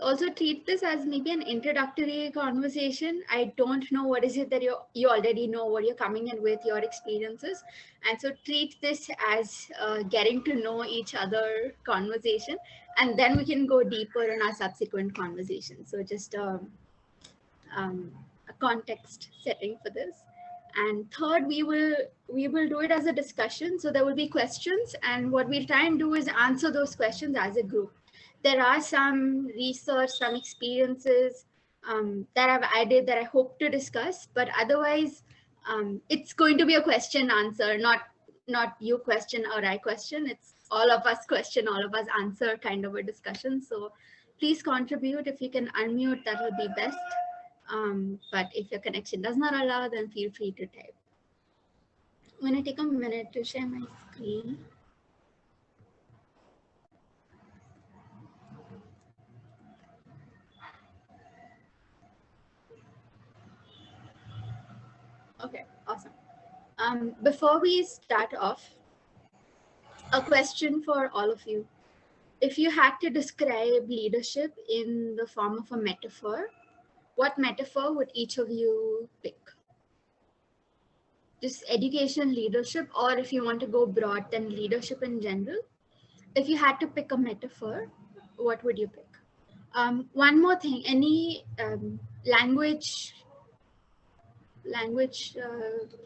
also treat this as maybe an introductory conversation. I don't know what is it that you already know, what you're coming in with, your experiences. And so treat this as getting to know each other conversation, and then we can go deeper in our subsequent conversation. So just a context setting for this. And third, we will do it as a discussion. So there will be questions, and what we'll try and do is answer those questions as a group. There are some research, some experiences that I've added that I hope to discuss, but otherwise it's going to be a question answer, not you question or I question. It's all of us question, all of us answer kind of a discussion. So please contribute. If you can unmute, that will be best. But if your connection does not allow, then feel free to type. I'm going to take a minute to share my screen. Okay, awesome. Before we start off, a question for all of you. If you had to describe leadership in the form of a metaphor, what metaphor would each of you pick? Just education, leadership, or if you want to go broad, then leadership in general. If you had to pick a metaphor, what would you pick? One more thing, any language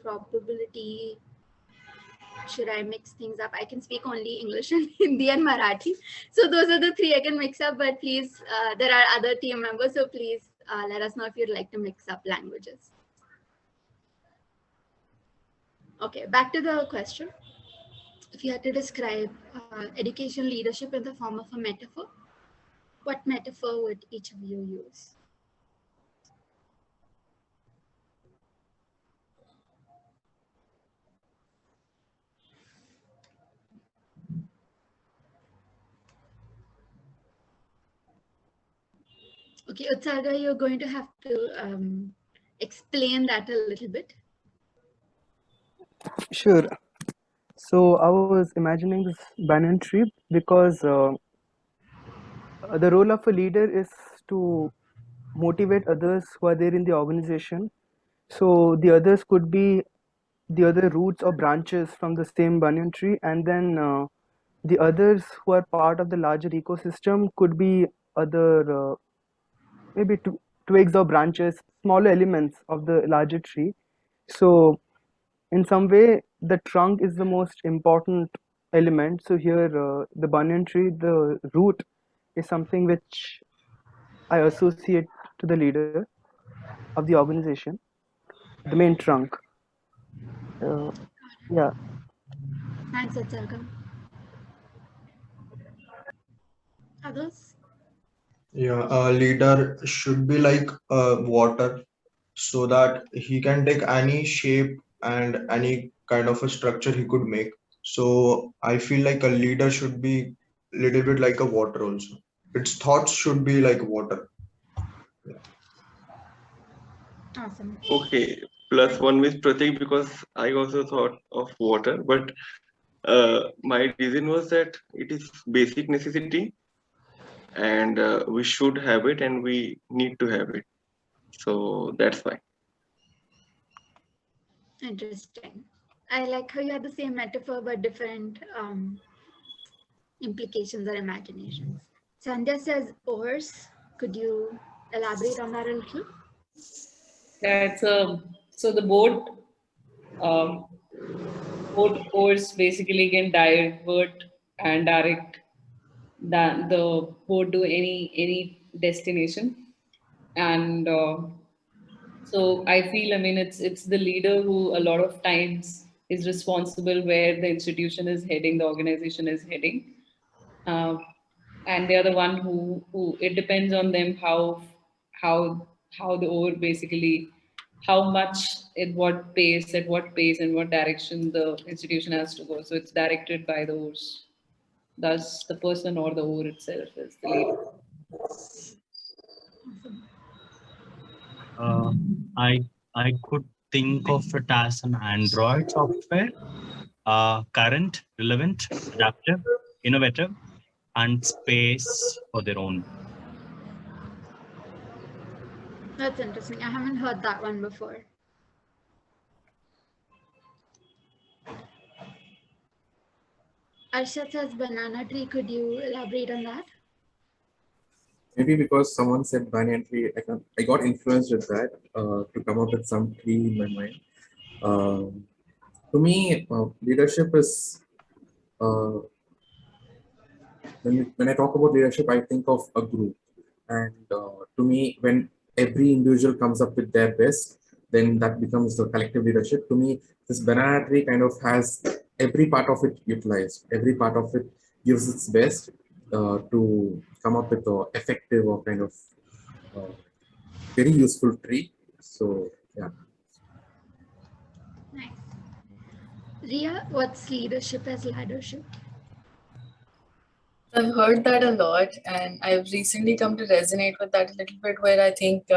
probability, should I mix things up? I can speak only English and Hindi and Marathi. So those are the three I can mix up, but please, there are other team members, so please let us know if you'd like to mix up languages. Okay, back to the question. If you had to describe education leadership in the form of a metaphor, what metaphor would each of you use? Okay, Utsarga, you're going to have to explain that a little bit. Sure. So I was imagining this banyan tree because the role of a leader is to motivate others who are there in the organization. So the others could be the other roots or branches from the same banyan tree, and then the others who are part of the larger ecosystem could be other maybe twigs or branches, smaller elements of the larger tree. So in some way, the trunk is the most important element. So here, the banyan tree, the root is something which I associate to the leader of the organization, the main trunk. Yeah. Thanks, Utsarga. Others? Yeah, a leader should be like water, so that he can take any shape and any kind of a structure he could make. So I feel like a leader should be little bit like a water also. Its thoughts should be like water. Yeah. Awesome. Okay, +1 with Pratik, because I also thought of water, but my reason was that it is basic necessity, and we should have it, and we need to have it. So that's why. Interesting. I like how you had the same metaphor but different implications or imaginations. Sandhya says oars. Could you elaborate on that a little? Yeah, so the boat oars basically can divert and direct the boat to any destination, and so I feel, I mean, it's the leader who a lot of times is responsible where the institution is heading, the organization is heading, uh, and they are the one who it depends on them how how the oar basically, how much at what pace and what direction the institution has to go. So it's directed by the oars. Thus, the person or the oar itself is the leader. I could think of it as an Android software, current, relevant, adaptive, innovative, and space for their own. That's interesting. I haven't heard that one before. Arshad says banana tree. Could you elaborate on that? Maybe because someone said banyan tree, I got influenced with that to come up with some tree in my mind. To me, leadership is uh, when I talk about leadership, I think of a group. And to me, when every individual comes up with their best, then that becomes the collective leadership. To me, this banana tree kind of has every part of it utilized. Every part of it gives its best to come up with a effective or kind of uh, very useful tree. So yeah. Nice. Ria, what's leadership as laddership? I've heard that a lot, and I've recently come to resonate with that a little bit, where I think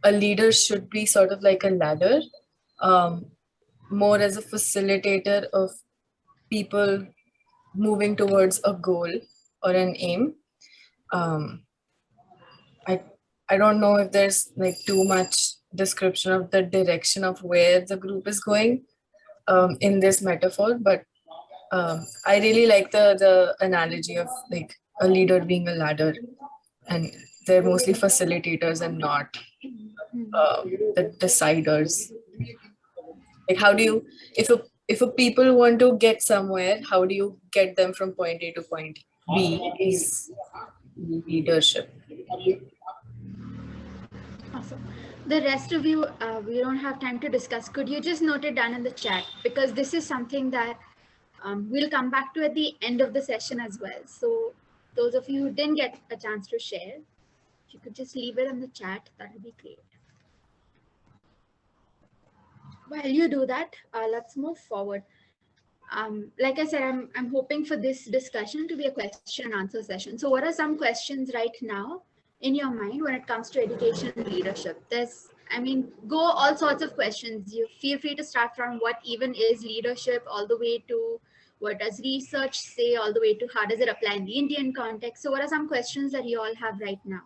a leader should be sort of like a ladder, um, more as a facilitator of people moving towards a goal or an aim. Um, I I don't know if there's like too much description of the direction of where the group is going in this metaphor, but I really like the analogy of like a leader being a ladder, and they're mostly facilitators and not the deciders. Like, how do you, if a people want to get somewhere, how do you get them from point A to point B? Is leadership. Awesome. The rest of you, we don't have time to discuss. Could you just note it down in the chat? Because this is something that we'll come back to at the end of the session as well. So those of you who didn't get a chance to share, if you could just leave it in the chat, that would be great. While you do that, let's move forward. Like I said, I'm hoping for this discussion to be a question and answer session. So what are some questions right now in your mind when it comes to education and leadership? Go all sorts of questions. You feel free to start from what even is leadership, all the way to what does research say, all the way to how does it apply in the Indian context. So what are some questions that you all have right now?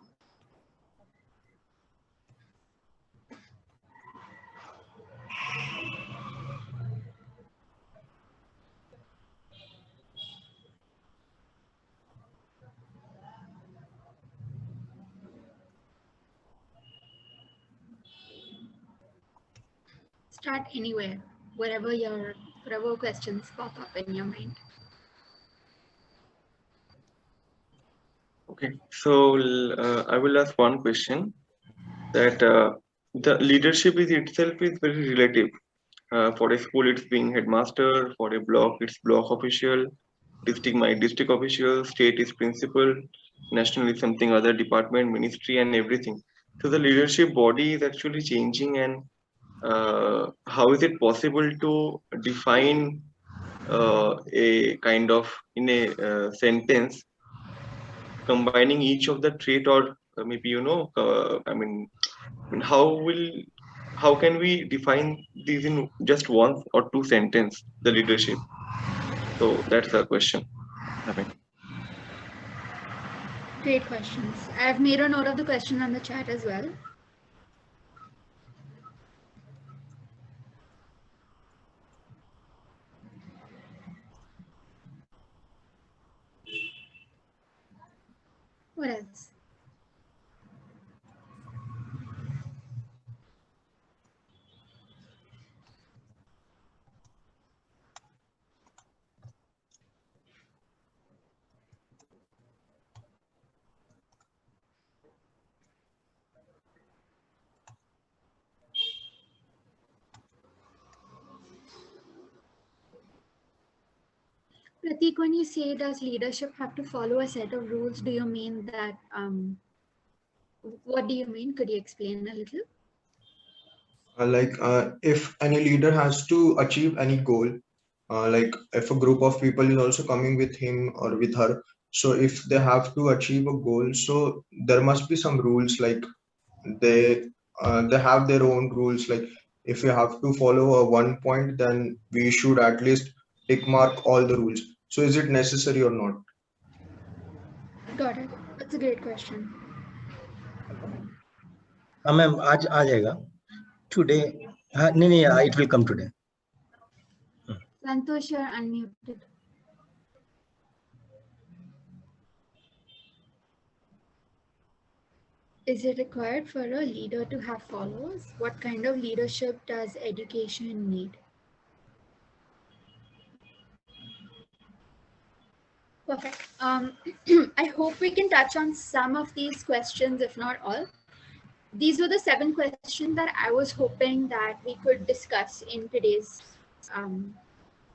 Start anywhere, whatever questions pop up in your mind. Okay, so I will ask one question that the leadership is itself is very relative. For a school, it's being headmaster. For a block, it's block official. District, my district official. State is principal. National is something other department, ministry, and everything. So the leadership body is actually changing, and how is it possible to define a kind of in a sentence combining each of the trait, or maybe how can we define these in just one or two sentence, the leadership? So that's the question. I mean, Great questions. I've made a note of the question on the chat as well. What else? Pratik, when you say does leadership have to follow a set of rules, do you mean that, what do you mean? Could you explain a little? If any leader has to achieve any goal, like if a group of people is also coming with him or with her, so if they have to achieve a goal, so there must be some rules, like they they have their own rules, like if you have to follow a one point, then we should at least tick mark all the rules. So is it necessary or not? Got it. That's a great question. Ma'am आज आ जाएगा today. हाँ नहीं it will come today. Santosh, you're unmuted. Is it required for a leader to have followers? What kind of leadership does education need? Perfect. I hope we can touch on some of these questions, if not all. These were the 7 questions that I was hoping that we could discuss in today's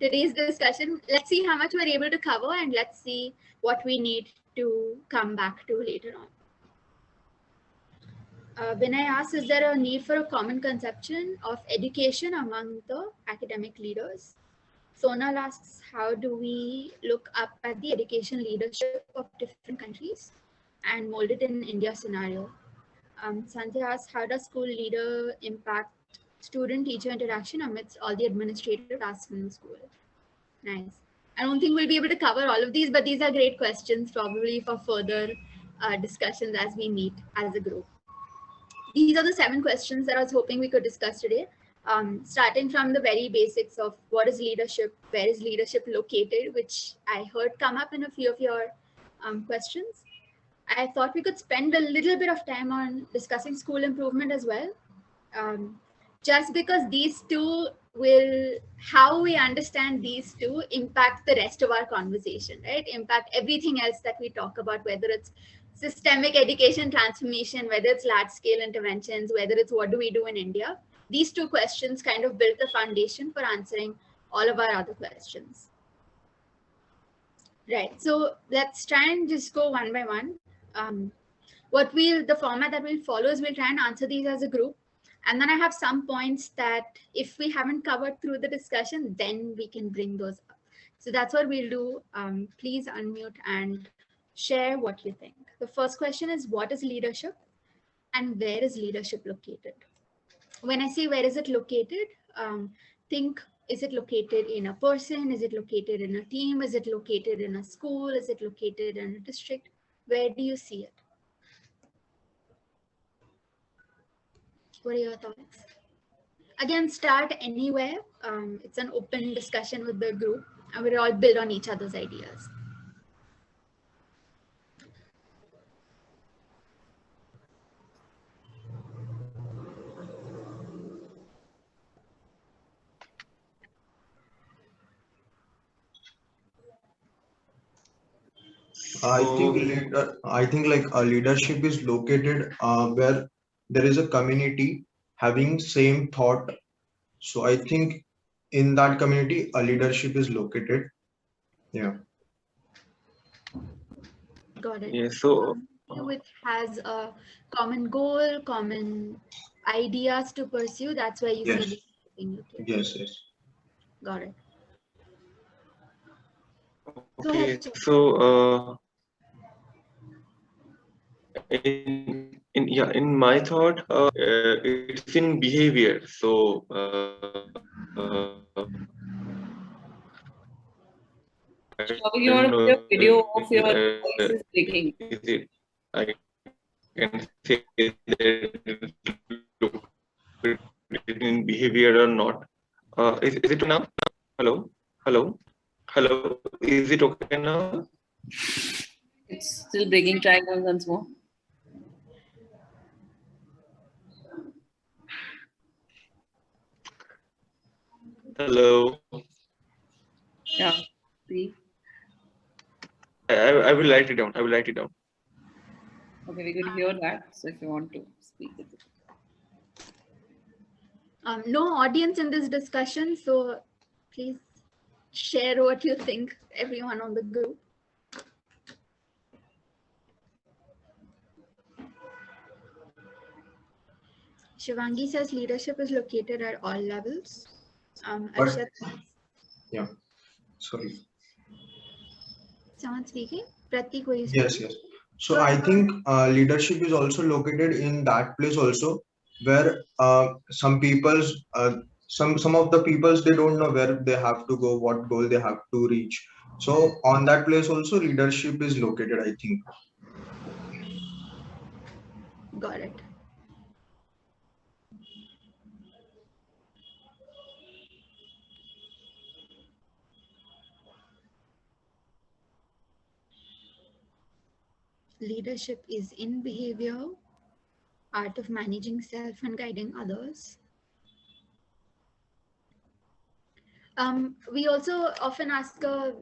discussion. Let's see how much we're able to cover, and let's see what we need to come back to later on. Vinay asks, is there a need for a common conception of education among the academic leaders? Sonal asks, how do we look up at the education leadership of different countries and mold it in India scenario? Sanjay asks, how does school leader impact student-teacher interaction amidst all the administrative tasks in the school? Nice. I don't think we'll be able to cover all of these, but these are great questions probably for further discussions as we meet as a group. These are the 7 questions that I was hoping we could discuss today. Starting from the very basics of what is leadership, where is leadership located, which I heard come up in a few of your questions. I thought we could spend a little bit of time on discussing school improvement as well. Just because these two will, how we understand these two impact the rest of our conversation, right? Impact everything else that we talk about, whether it's systemic education transformation, whether it's large scale interventions, whether it's what do we do in India. These 2 questions kind of built the foundation for answering all of our other questions. Right, so let's try and just go one by one. The format that we'll follow is we'll try and answer these as a group. And then I have some points that if we haven't covered through the discussion, then we can bring those up. So that's what we'll do. Please unmute and share what you think. The first question is, what is leadership and where is leadership located? When I say where is it located, think, is it located in a person? Is it located in a team? Is it located in a school? Is it located in a district? Where do you see it? What are your thoughts? Again, start anywhere. It's an open discussion with the group, and we'll all build on each other's ideas. I think like a leadership is located where there is a community having same thought. So I think in that community, a leadership is located. Yeah. Got it. Yeah, so Which has a common goal, common ideas to pursue. That's where you Yes. see being located. Yes, yes. Got it. okay, ahead, so in my thought, it's in behavior. So Showing your video of your voice is breaking. Is it? I can say that in behavior or not. Is it now? Hello, hello, hello. Is it okay now? It's still breaking. Try once more. Hello. Yeah. See. I will write it down. I will write it down. Okay, we could hear that. So if you want to speak with it. No audience in this discussion, so please share what you think, everyone on the group. Shivangi says leadership is located at all levels. Arshad, Yeah. Sorry. someone speaking? Pratik, were you Yes, speaking? yes. So I think leadership is also located in that place also, where some people's some of the peoples, they don't know where they have to go, what goal they have to reach. So on that place also leadership is located, I think. Got it. Leadership is in behavior, art of managing self and guiding others. We also often ask a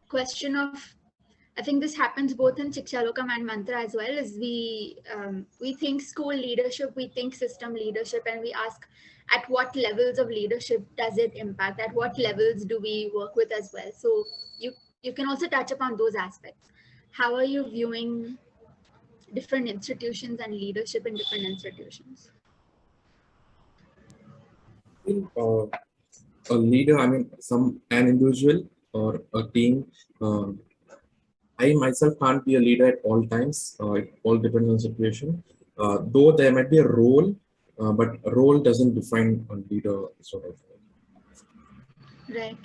question of, I think this happens both in Shikshalokam and Mantra as well, is we think school leadership, we think system leadership, and we ask at what levels of leadership does it impact, at what levels do we work with as well. So you can also touch upon those aspects. How are you viewing different institutions and leadership in different institutions? A leader, I mean, an individual or a team. I myself can't be a leader at all times. It all depends on situation. Though there might be a role, but role doesn't define a leader sort of. Right.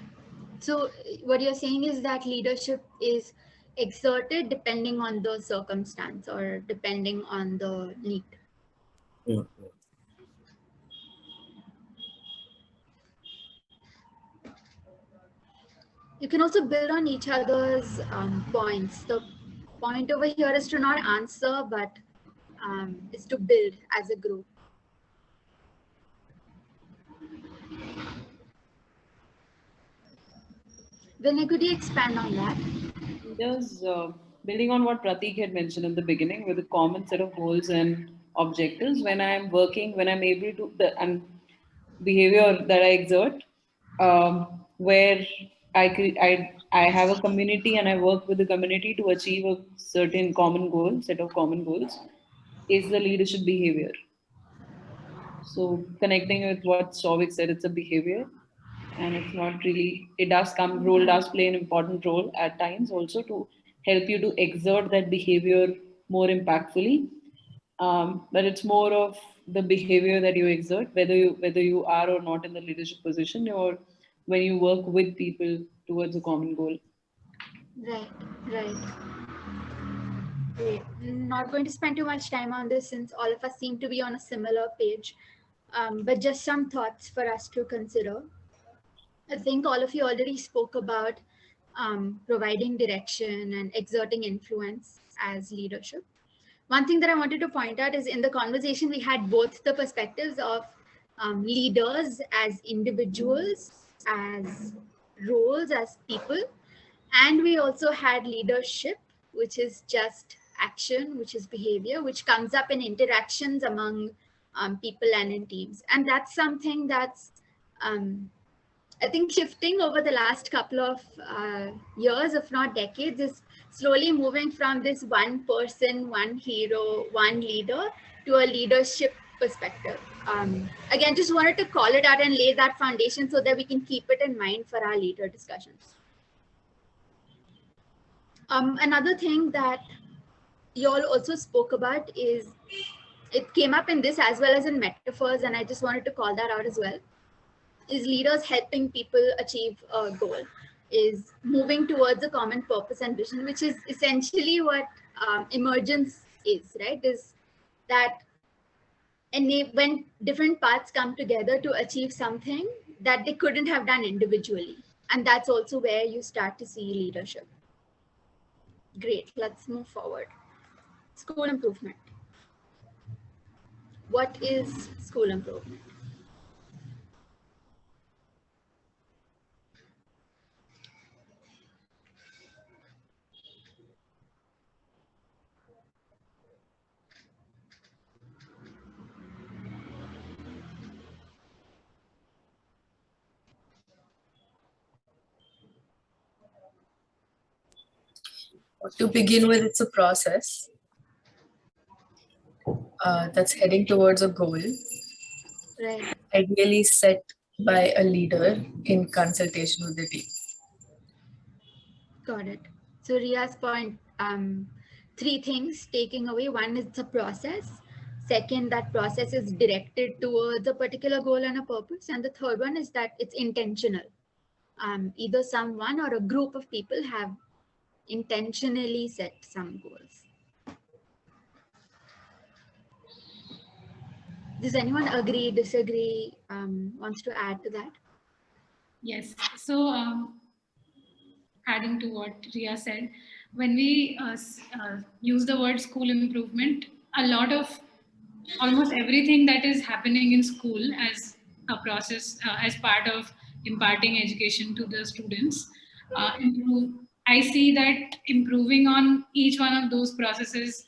So what you're saying is that leadership is exerted depending on the circumstance or depending on the need. Yeah. You can also build on each other's points. The point over here is to not answer, but is to build as a group. Vinay, could you expand on that? There's building on what Pratik had mentioned in the beginning, with a common set of goals and objectives. When I'm working, when I'm able to and behavior that I exert, where I have a community and I work with the community to achieve a certain common goal, set of common goals, is the leadership behavior. So connecting with what Sovik said, it's a behavior, and it's not really. It does come. Role does play an important role at times also to help you to exert that behavior more impactfully. But it's more of the behavior that you exert, whether you are or not in the leadership position, or when you work with people towards a common goal. Right, right. Great. Not going to spend too much time on this since all of us seem to be on a similar page, but just some thoughts for us to consider. I think all of you already spoke about providing direction and exerting influence as leadership. One thing that I wanted to point out is in the conversation, we had both the perspectives of leaders as individuals, as roles, as people, and we also had leadership, which is just action, which is behavior, which comes up in interactions among people and in teams. And that's something that's I think shifting over the last couple of years, if not decades, is slowly moving from this one person, one hero, one leader to a leadership perspective. Again, just wanted to call it out and lay that foundation so that we can keep it in mind for our later discussions. Another thing that you all also spoke about is, it came up in this as well as in metaphors, and I just wanted to call that out as well, is leaders helping people achieve a goal, is moving towards a common purpose and vision, which is essentially what emergence is, right? Is that when different paths come together to achieve something that they couldn't have done individually. And that's also where you start to see leadership. Great, let's move forward. School improvement. What is school improvement? To begin with, it's a process that's heading towards a goal, Right. ideally set by a leader in consultation with the team. Got it. So Ria's point, three things taking away. One is the process. Second, that process is directed towards a particular goal and a purpose. And the third one is that it's intentional. Either someone or a group of people have intentionally set some goals. Does anyone agree, disagree, wants to add to that? Yes. So adding to what Ria said, when we use the word school improvement, a lot of almost everything that is happening in school as a process, as part of imparting education to the students, I see that improving on each one of those processes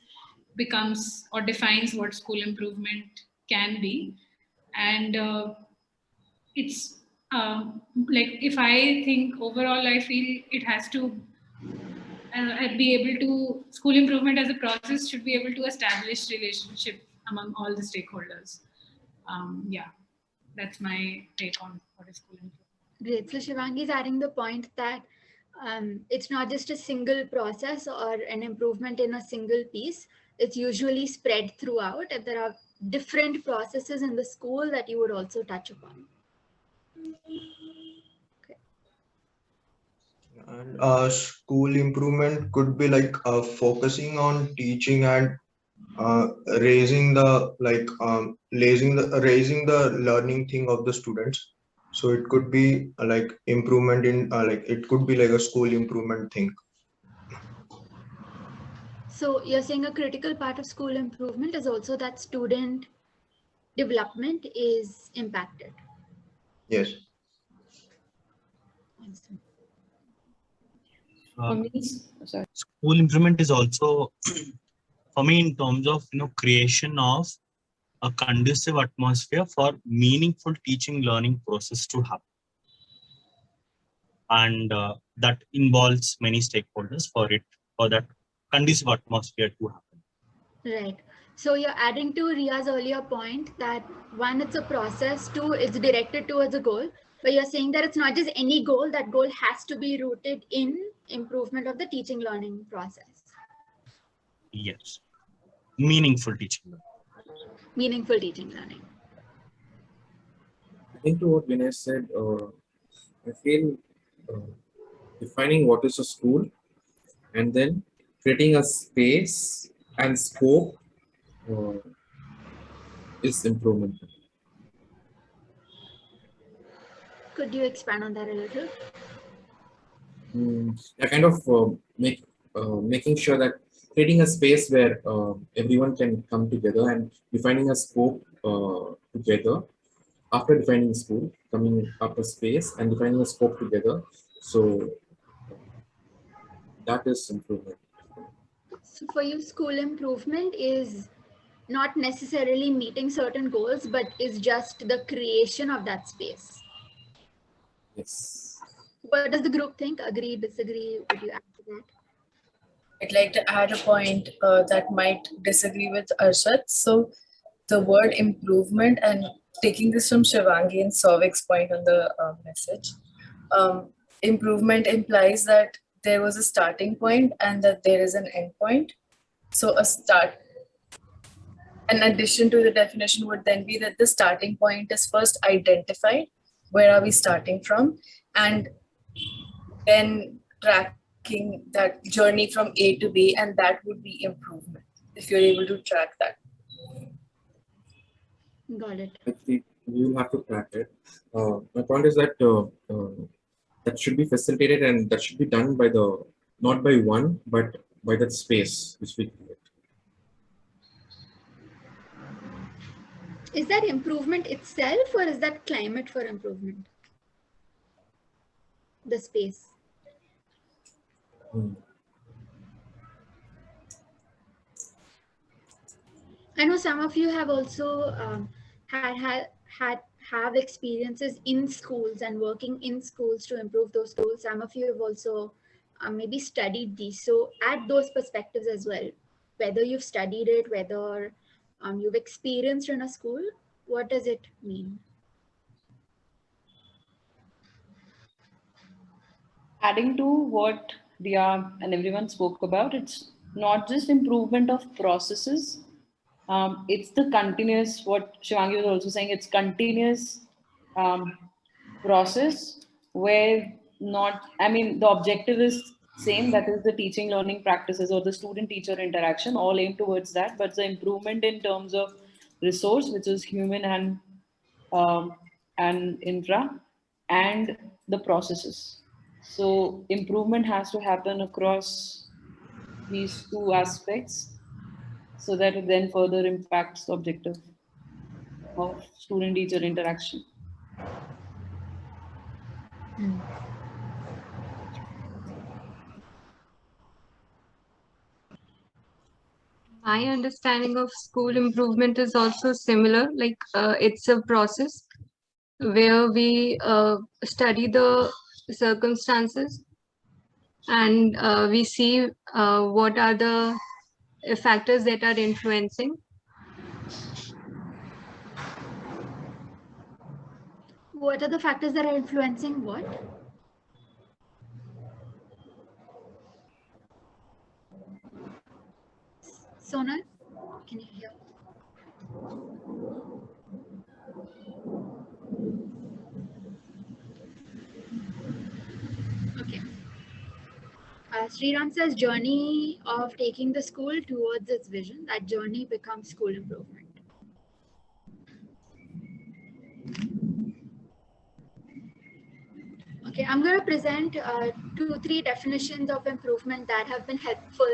becomes or defines what school improvement can be. And it's like, if I think overall, I feel it has to be able to, school improvement as a process should be able to establish relationship among all the stakeholders. Yeah, that's my take on what is school improvement. Great. So Shivangi is adding the point that it's not just a single process or an improvement in a single piece. It's usually spread throughout, and there are different processes in the school that you would also touch upon. And school improvement could be like focusing on teaching and raising the raising the learning thing of the students. So it could be like improvement in like it could be like a school improvement thing. So you're saying a critical part of school improvement is also that student development is impacted. Yes. Awesome. Sorry. School improvement is also, for me, in terms of creation of a conducive atmosphere for meaningful teaching learning process to happen, and that involves many stakeholders for that conducive atmosphere to happen. Right. So you're adding to Ria's earlier point that one, it's a process, two, it's directed towards a goal, but you're saying that it's not just any goal, that goal has to be rooted in improvement of the teaching learning process. Yes. Meaningful teaching learning. Meaningful teaching learning. I think to what Vinay said, I feel defining what is a school and then creating a space and scope is improvement. Could you expand on that a little? I kind of making sure that creating a space where everyone can come together and defining a scope together. After defining school, coming up a space and defining a scope together. So that is improvement. So for you, school improvement is not necessarily meeting certain goals, but is just the creation of that space. Yes. What does the group think? Agree, disagree? Would you add to that? I'd like to add a point that might disagree with Arshad. So the word improvement, and taking this from Shivangi and Sauvik's point on the message, improvement implies that there was a starting point and that there is an end point. So a start, in addition to the definition, would then be that the starting point is first identified. Where are we starting from? And then tracking that journey from A to B, and that would be improvement if you're able to track that. Got it. I think you will have to track it. My point is that that should be facilitated and that should be done by the, not by one, but by that space which we create. Is that improvement itself, or is that climate for improvement? The space. I know some of you have also have experiences in schools and working in schools to improve those schools. Some of you have also maybe studied these. So add those perspectives as well. Whether you've studied it, whether you've experienced in a school, what does it mean? Adding to what Ria and everyone spoke about, it's not just improvement of processes. It's the continuous, what Shivangi was also saying, it's continuous process where the objective is same, that is the teaching learning practices or the student teacher interaction, all aim towards that, but the improvement in terms of resource, which is human and infra, and the processes. So improvement has to happen across these two aspects so that it then further impacts the objective of student-teacher interaction. My understanding of school improvement is also similar. Like it's a process where we study the circumstances and we see what are the factors that are influencing. What are the factors that are influencing what? Sonal, can you hear? Okay. Sriram says journey of taking the school towards its vision. That journey becomes school improvement. Okay, I'm going to present 2-3 definitions of improvement that have been helpful,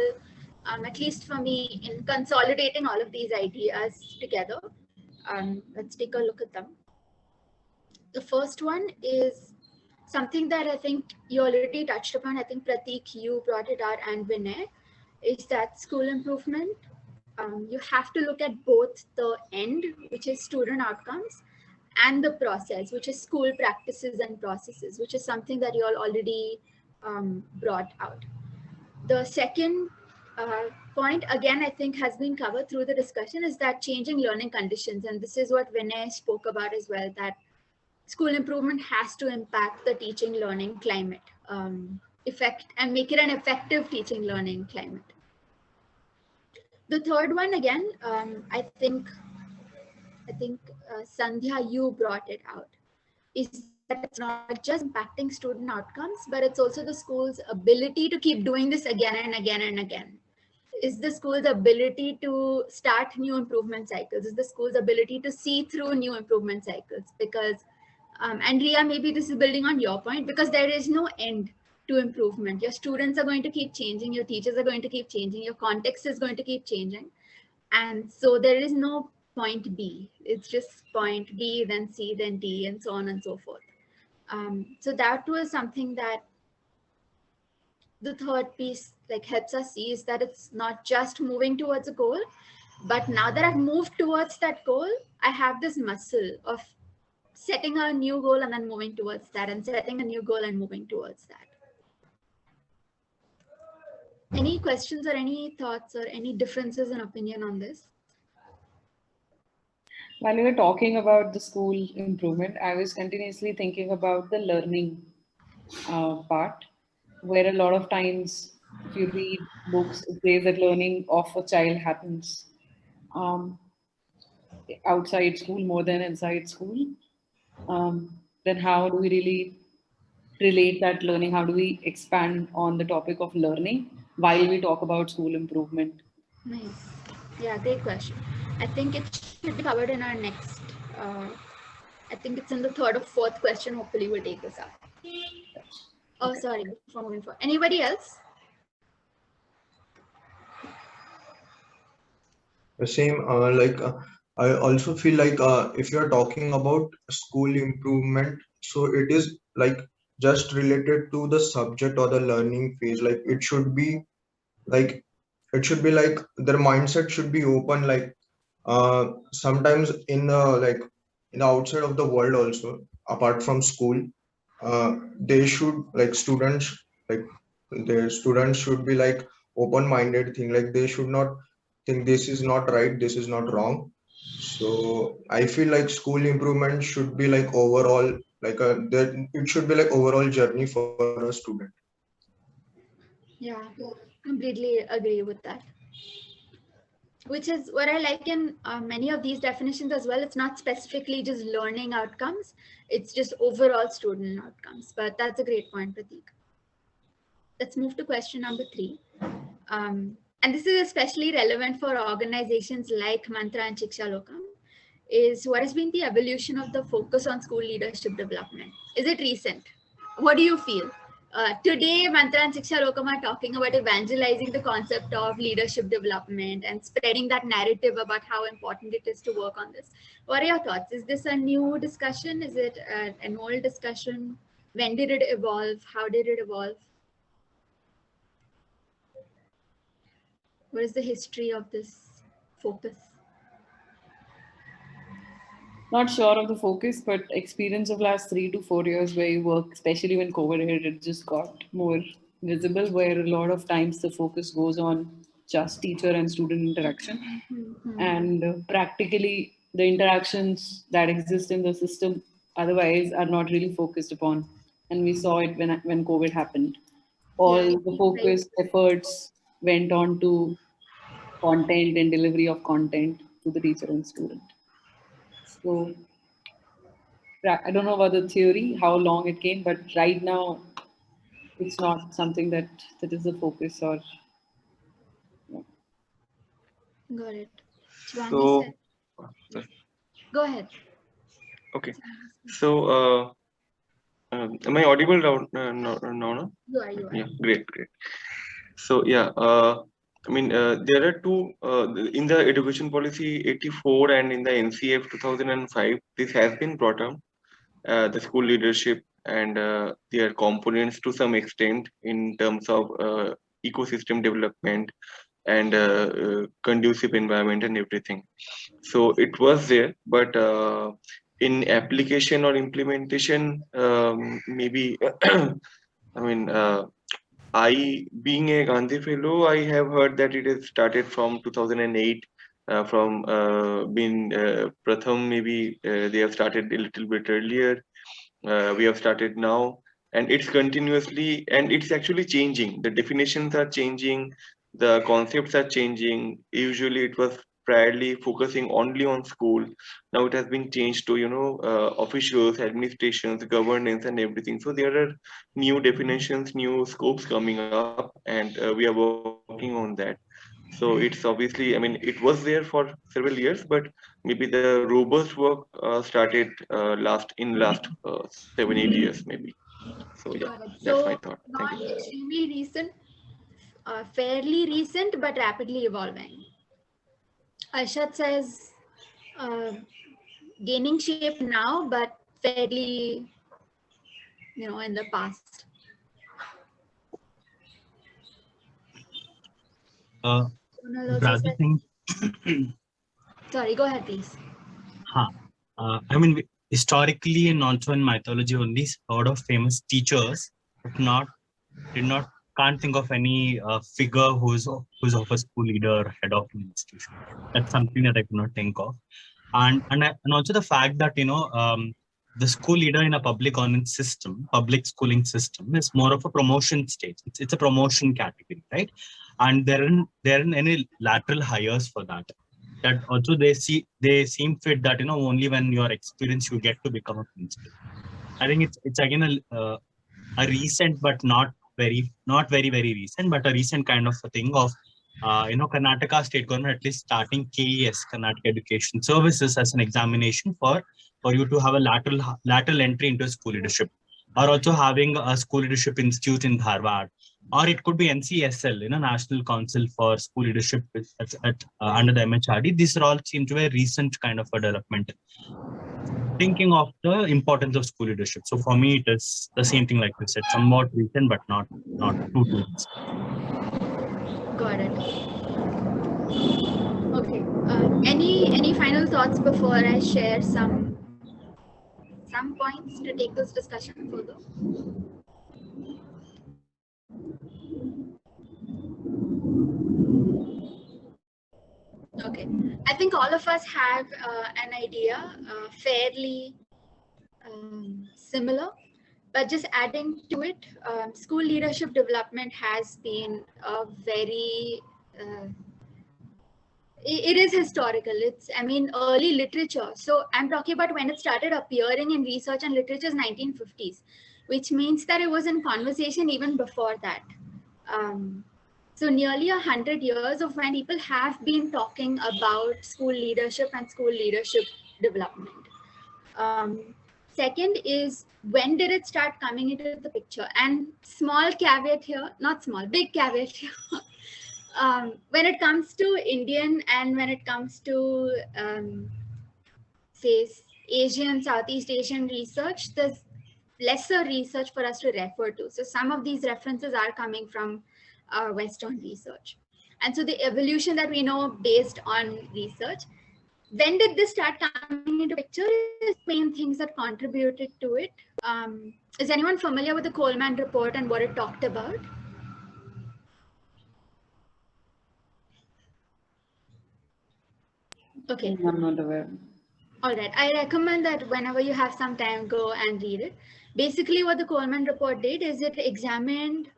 at least for me, in consolidating all of these ideas together. Let's take a look at them. The first one is something that I think you already touched upon. I think Pratik, you brought it out, and Vinay, is that school improvement. You have to look at both the end, which is student outcomes, and the process, which is school practices and processes, which is something that you all already brought out. The second point, again, I think has been covered through the discussion, is that changing learning conditions. And this is what Vinay spoke about as well, that school improvement has to impact the teaching learning climate, effect, and make it an effective teaching learning climate. The third one, again, I think Sandhya, you brought it out, is that it's not just impacting student outcomes, but it's also the school's ability to keep doing this again and again and again. Is the school's ability to start new improvement cycles, is the school's ability to see through new improvement cycles. Because, and Ria, maybe this is building on your point, because there is no end to improvement. Your students are going to keep changing, your teachers are going to keep changing, your context is going to keep changing. And so there is no point B. It's just point B, then C, then D, and so on and so forth. So that was something that the third piece like helps us see, is that it's not just moving towards a goal, but now that I've moved towards that goal, I have this muscle of setting a new goal and then moving towards that, and setting a new goal and moving towards that. Any questions or any thoughts or any differences in opinion on this? While we were talking about the school improvement, I was continuously thinking about the learning part, where a lot of times, if you read books, it says that learning of a child happens outside school more than inside school. Then how do we really relate that learning? How do we expand on the topic of learning while we talk about school improvement? Nice. Yeah, great question. I think it should be covered in our next, I think it's in the third or fourth question. Hopefully we'll take this up. Oh, okay. Sorry, before moving forward. Anybody else? The same, I also feel like if you're talking about school improvement, so it is like just related to the subject or the learning phase. Like like like their mindset should be open. Like sometimes in in the outside of the world also, apart from school, they should like students like their students should be like open-minded thing. Like they should not think this is not right, this is not wrong. So I feel like school improvement should be like overall it should be like overall journey for a student. Yeah, completely agree with that. Which is what I like in many of these definitions as well. It's not specifically just learning outcomes, it's just overall student outcomes. But that's a great point, Pratik. Let's move to question number 3. And this is especially relevant for organizations like Mantra and Shiksha Lokam. is what has been the evolution of the focus on school leadership development? Is it recent? What do you feel? Today, Mantra and Siksha Lokam are talking about evangelizing the concept of leadership development and spreading that narrative about how important it is to work on this. What are your thoughts? Is this a new discussion? Is it an old discussion? When did it evolve? How did it evolve? What is the history of this focus? Not sure of the focus, but experience of last 3 to 4 years where you work, especially when COVID hit, it just got more visible, where a lot of times the focus goes on just teacher and student interaction. And practically the interactions that exist in the system otherwise are not really focused upon. And we saw it when COVID happened. All the focus efforts went on to content and delivery of content to the teacher and student. So I don't know about the theory, how long it came, but right now it's not something that is the focus or. Yeah. Got it. So, Go ahead. Okay. So, am I audible now? No? You are. Yeah, great. So, yeah, I mean, there are two in the education policy 84 and in the NCF 2005, this has been brought up, the school leadership and their components to some extent in terms of ecosystem development and conducive environment and everything. So it was there, but in application or implementation, maybe, I mean, I, being a Gandhi Fellow, I have heard that it has started from 2008. From being Pratham, maybe they have started a little bit earlier. We have started now, and it's continuously, and it's actually changing. The definitions are changing, the concepts are changing. Usually, it was primarily focusing only on school. Now it has been changed to officials, administrations, governance, and everything. So there are new definitions, new scopes coming up, and we are working on that. So it's obviously, I mean, it was there for several years, but maybe the robust work started last 7-8 years, maybe. So yeah, that's my So thought. Thank not you. extremely recent, fairly recent, but rapidly evolving. Arshad says gaining shape now, but fairly, in the past. Rather think. Sorry, go ahead, please. I mean, historically and also in mythology, only heard of famous teachers, but can't think of any figure who's of a school leader, head of an institution. That's something that I could not think of, and also the fact that the school leader in a public schooling system is more of a promotion stage. It's a promotion category, right? And there aren't any lateral hires for that. That also they seem fit that only when you are experienced you get to become a principal. I think it's again a recent but not very recent, but a recent kind of a thing of Karnataka state government at least starting KES, Karnataka Education Services, as an examination for you to have a lateral entry into school leadership, or also having a school leadership institute in Dharwad, or it could be NCSL, National Council for School Leadership under the MHRD. These are all seem to be a recent kind of a development, thinking of the importance of school leadership. So for me, it is the same thing like you said, somewhat recent, but not too recent. Got it. Okay. Any final thoughts before I share some points to take this discussion further? Okay, I think all of us have an idea, fairly similar, but just adding to it, school leadership development has been a very, it is historical. It's, early literature. So I'm talking about when it started appearing in research and literature is 1950s, which means that it was in conversation even before that. So nearly 100 years of when people have been talking about school leadership and school leadership development. Second is, when did it start coming into the picture? And small caveat here, not small, big caveat here. When it comes to Indian and when it comes to say Asian, Southeast Asian research, there's lesser research for us to refer to. So some of these references are coming from Western research. And so the evolution that we know based on research, when did this start coming into picture is main things that contributed to it. Is anyone familiar with the Coleman report and what it talked about? Okay. I'm not aware. All right. I recommend that whenever you have some time, go and read it. Basically, what the Coleman report did is it examined,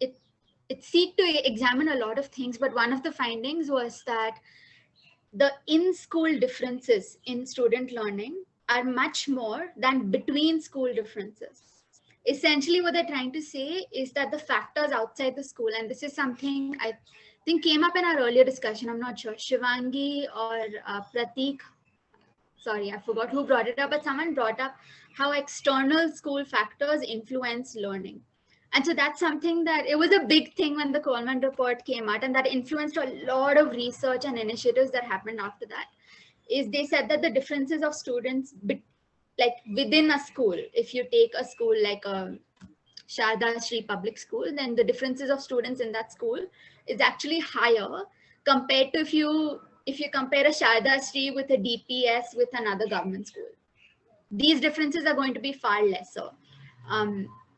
it seeked to examine a lot of things, but one of the findings was that the in-school differences in student learning are much more than between school differences. Essentially, what they're trying to say is that the factors outside the school, and this is something I think came up in our earlier discussion, I'm not sure, Shivangi or Pratik, sorry, I forgot who brought it up, but someone brought up how external school factors influence learning. And so that's something that it was a big thing when the Coleman report came out, and that influenced a lot of research and initiatives that happened after that. Is they said that the differences of students, like within a school, if you take a school like a Sharda Shri public school, then the differences of students in that school is actually higher compared to if you compare a Sharda Shri with a DPS with another government school. These differences are going to be far lesser,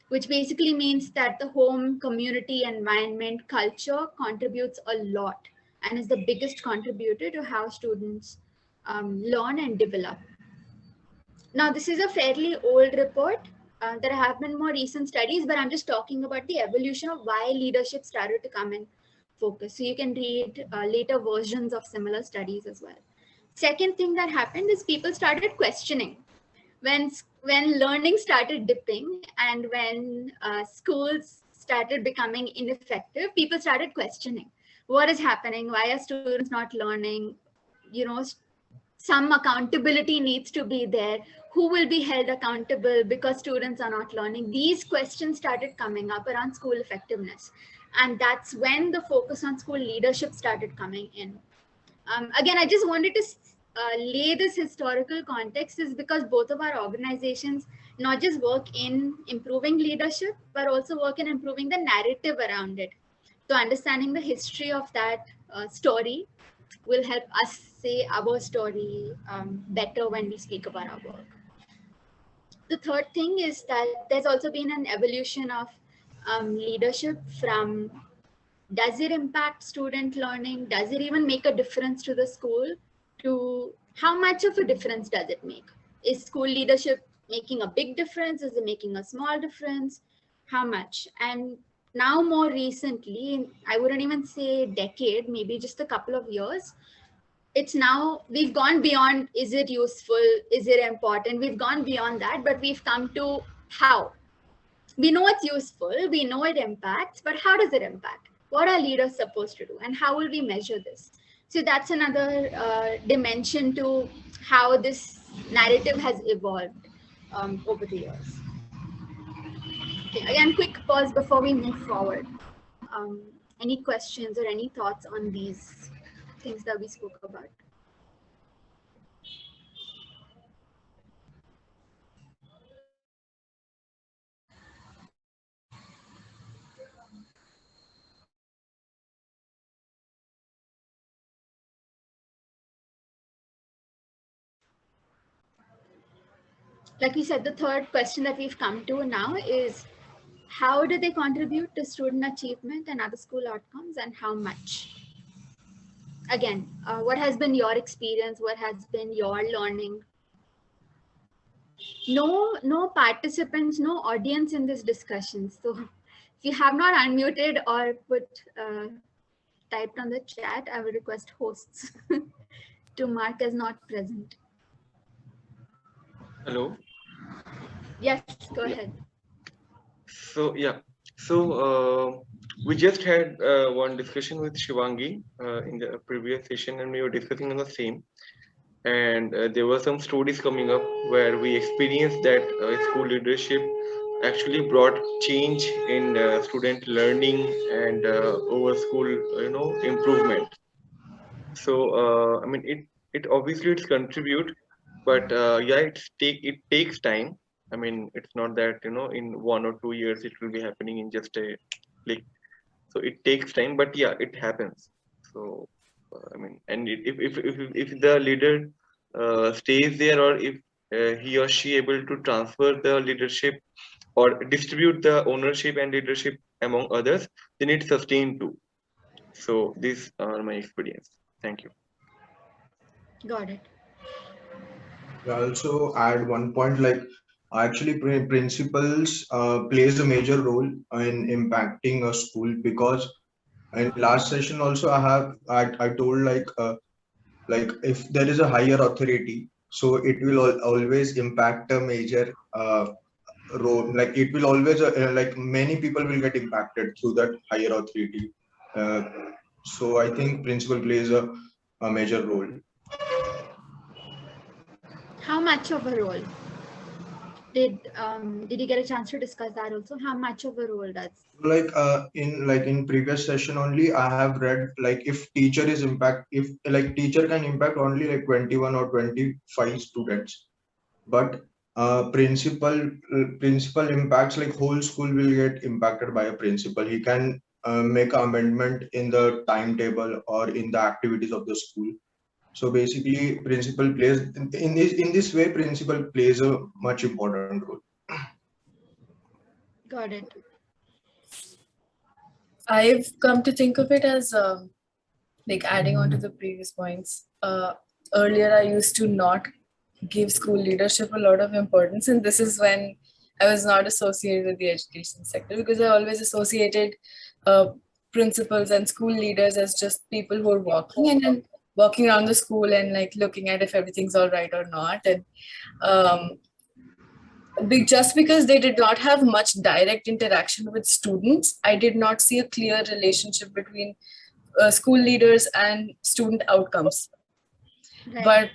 which basically means that the home, community, environment, culture contributes a lot and is the biggest contributor to how students learn and develop. Now, this is a fairly old report. There have been more recent studies, but I'm just talking about the evolution of why leadership started to come in focus. So you can read later versions of similar studies as well. Second thing that happened is people started questioning. When learning started dipping and when schools started becoming ineffective, people started questioning what is happening, why are students not learning, some accountability needs to be there, who will be held accountable because students are not learning. These questions started coming up around school effectiveness, and that's when the focus on school leadership started coming in. Again, I just wanted to lay this historical context is because both of our organizations not just work in improving leadership, but also work in improving the narrative around it. So understanding the history of that story will help us say our story better when we speak about our work. The third thing is that there's also been an evolution of leadership from, does it impact student learning? Does it even make a difference to the school? To how much of a difference does it make? Is school leadership making a big difference? Is it making a small difference? How much? And now more recently, I wouldn't even say decade, maybe just a couple of years, it's now, we've gone beyond, is it useful? Is it important? We've gone beyond that, but we've come to how. We know it's useful, we know it impacts, but how does it impact? What are leaders supposed to do? And how will we measure this? So that's another dimension to how this narrative has evolved over the years. Okay, again, quick pause before we move forward. Any questions or any thoughts on these things that we spoke about? Like we said, the third question that we've come to now is, how do they contribute to student achievement and other school outcomes, and how much? Again, what has been your experience? What has been your learning? No participants, no audience in this discussion. So if you have not unmuted or typed on the chat, I would request hosts to mark as not present. Hello. Yes, go ahead. So yeah, so we just had one discussion with Shivangi in the previous session, and we were discussing on the same. and there were some stories coming up where we experienced that school leadership actually brought change in student learning and over school improvement. So I mean it obviously it's contribute, but yeah, it takes time. I mean it's not that in 1 or 2 years it will be happening in just a click. So it takes time, but yeah, it happens. So I mean, and if the leader stays there, or if he or she able to transfer the leadership or distribute the ownership and leadership among others, then it sustained too. So these are my experience. Thank you. Got it. I also add one point, like actually principals plays a major role in impacting a school, because in last session also I told like if there is a higher authority, so it will always impact a major role. Like it will always like many people will get impacted through that higher authority. Uh, so I think principal plays a major role. How much of a role? Did you get a chance to discuss that also? How much of a role does? In previous session only I have read, like if teacher is impact, if like teacher can impact only like 21 or 25 students, but principal impacts, like whole school will get impacted by a principal. He can make an amendment in the timetable or in the activities of the school. So basically principal plays in this way, principal plays a much important role. Got it. I've come to think of it as like adding on to the previous points. Earlier, I used to not give school leadership a lot of importance, and this is when I was not associated with the education sector, because I always associated principals and school leaders as just people who are walking and then walking around the school and like looking at if everything's all right or not. And just because they did not have much direct interaction with students, I did not see a clear relationship between school leaders and student outcomes. Right. But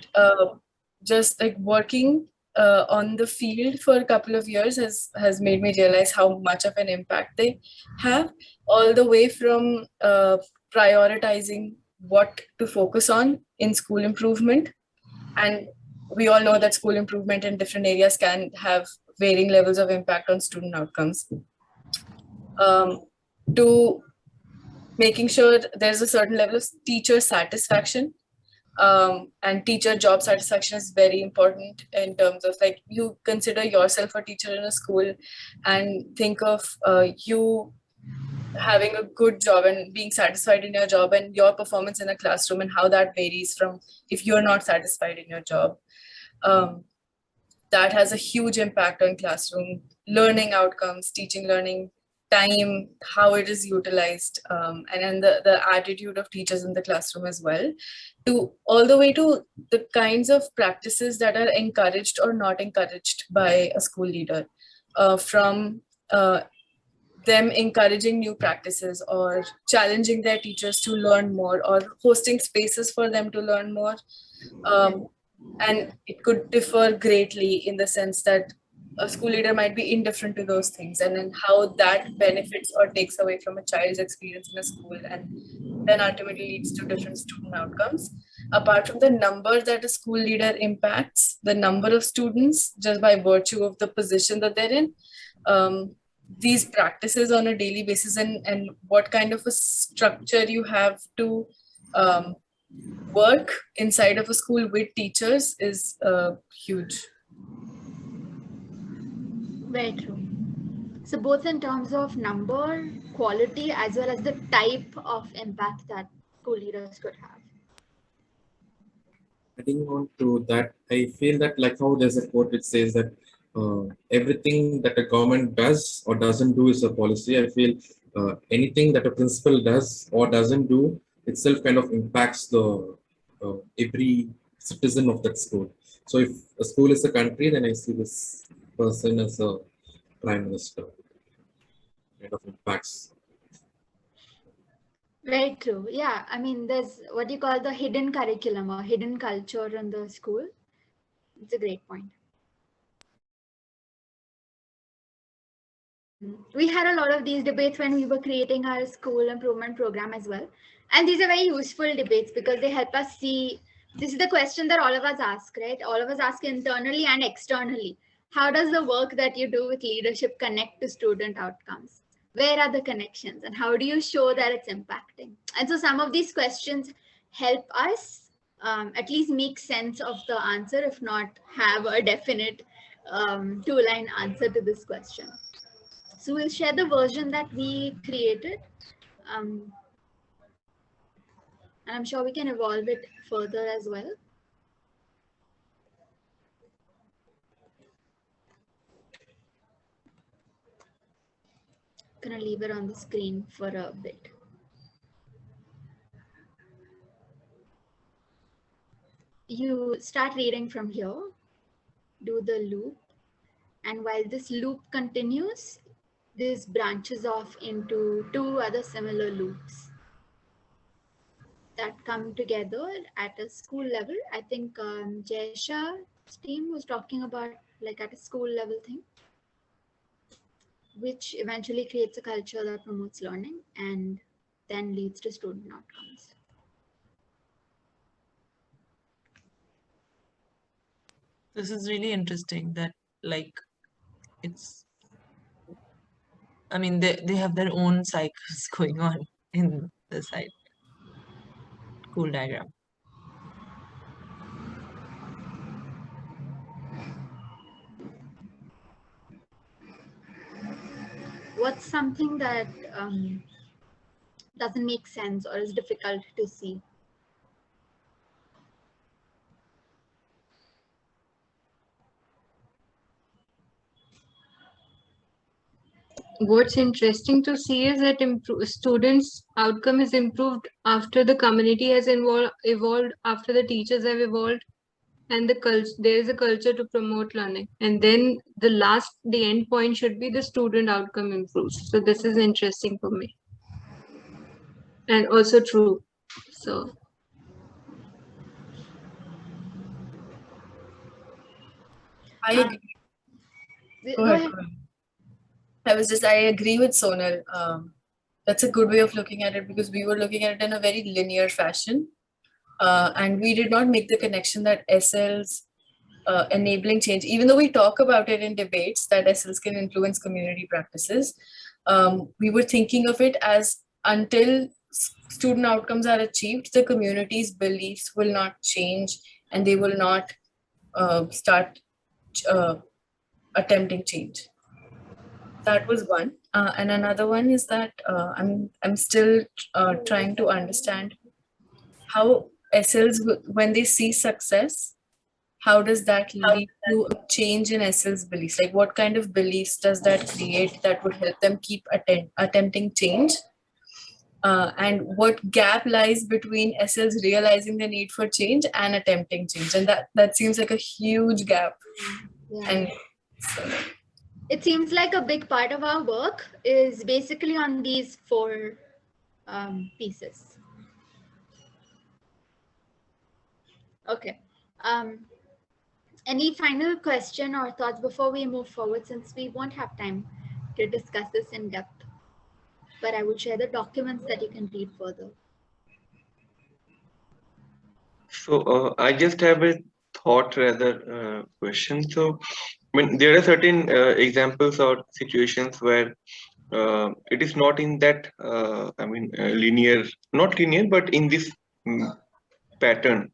just like working on the field for a couple of years has made me realize how much of an impact they have, all the way from prioritizing what to focus on in school improvement. And we all know that school improvement in different areas can have varying levels of impact on student outcomes. To making sure there's a certain level of teacher satisfaction, and teacher job satisfaction is very important in terms of like you consider yourself a teacher in a school and think of you having a good job and being satisfied in your job and your performance in a classroom, and how that varies from if you're not satisfied in your job. That has a huge impact on classroom learning outcomes, teaching learning time, how it is utilized, and then the attitude of teachers in the classroom as well, to all the way to the kinds of practices that are encouraged or not encouraged by a school leader, from them encouraging new practices or challenging their teachers to learn more or hosting spaces for them to learn more. And it could differ greatly in the sense that a school leader might be indifferent to those things, and then how that benefits or takes away from a child's experience in a school, and then ultimately leads to different student outcomes. Apart from the number that a school leader impacts, the number of students just by virtue of the position that they're in, these practices on a daily basis, and what kind of a structure you have to work inside of a school with teachers is huge. Very true. So both in terms of number, quality, as well as the type of impact that school leaders could have. Adding on to that, I feel that like how there's a quote which says that everything that a government does or doesn't do is a policy. I feel anything that a principal does or doesn't do itself kind of impacts the every citizen of that school. So if a school is a country, then I see this person as a prime minister. Kind of impacts. Very true. Yeah, I mean, there's what you call the hidden curriculum or hidden culture in the school. It's a great point. We had a lot of these debates when we were creating our school improvement program as well. And these are very useful debates because they help us see, this is the question that all of us ask, right? All of us ask internally and externally. How does the work that you do with leadership connect to student outcomes? Where are the connections and how do you show that it's impacting? And so some of these questions help us at least make sense of the answer, if not have a definite two-line answer to this question. So we'll share the version that we created. And I'm sure we can evolve it further as well. Gonna leave it on the screen for a bit. You start reading from here, do the loop. And while this loop continues, this branches off into two other similar loops that come together at a school level. I think Jaysha's team was talking about like at a school level thing, which eventually creates a culture that promotes learning and then leads to student outcomes. This is really interesting that like it's, I mean, they have their own cycles going on in the side school diagram. What's something that doesn't make sense or is difficult to see? What's interesting to see is that students' outcome is improved after the community has evolved, after the teachers have evolved, and there is a culture to promote learning. And then the end point should be the student outcome improves. So this is interesting for me. And also true. So I agree. Go ahead. I agree with Sonal. That's a good way of looking at it because we were looking at it in a very linear fashion. And we did not make the connection that SLs enabling change, even though we talk about it in debates that SLs can influence community practices, we were thinking of it as until student outcomes are achieved, the community's beliefs will not change and they will not start attempting change. That was one. And another one is that I'm still trying to understand how SLs, when they see success, how does that lead to a change in SL's beliefs? Like what kind of beliefs does that create that would help them keep attempting change? And what gap lies between SLs realizing the need for change and attempting change? And that seems like a huge gap. Yeah. And so, it seems like a big part of our work is basically on these four pieces. Okay. Any final question or thoughts before we move forward, since we won't have time to discuss this in depth, but I would share the documents that you can read further. So I just have a thought rather question. So I mean, there are certain examples or situations where it is not in that linear, not linear, but in this pattern.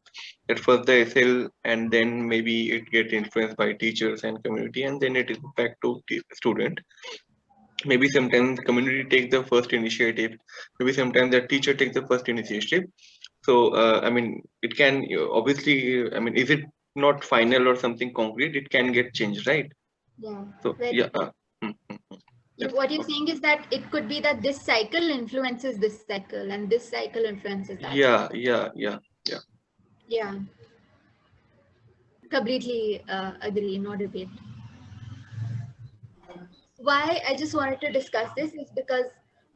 At first the SL, and then maybe it get influenced by teachers and community, and then it is back to student. Maybe sometimes the community takes the first initiative. Maybe sometimes the teacher takes the first initiative. So I mean, it can obviously. I mean, is it not final or something concrete? It can get changed, right? Yeah. So yeah. What you're saying is that it could be that this cycle influences this cycle and this cycle influences that cycle. Yeah. Yeah. Completely agree, no debate. Why I just wanted to discuss this is because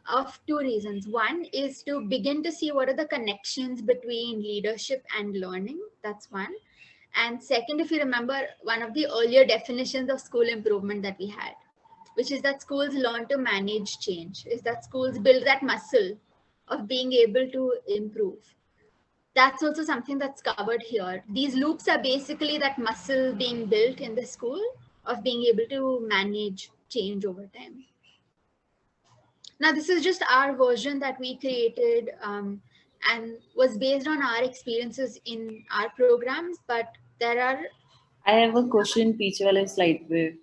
of two reasons. One is to begin to see what are the connections between leadership and learning. That's one. And second, if you remember one of the earlier definitions of school improvement that we had, which is that schools learn to manage change, is that schools build that muscle of being able to improve. That's also something that's covered here. These loops are basically that muscle being built in the school of being able to manage change over time. Now, this is just our version that we created and was based on our experiences in our programs, but there are. I have a question, Peach wale slide पे.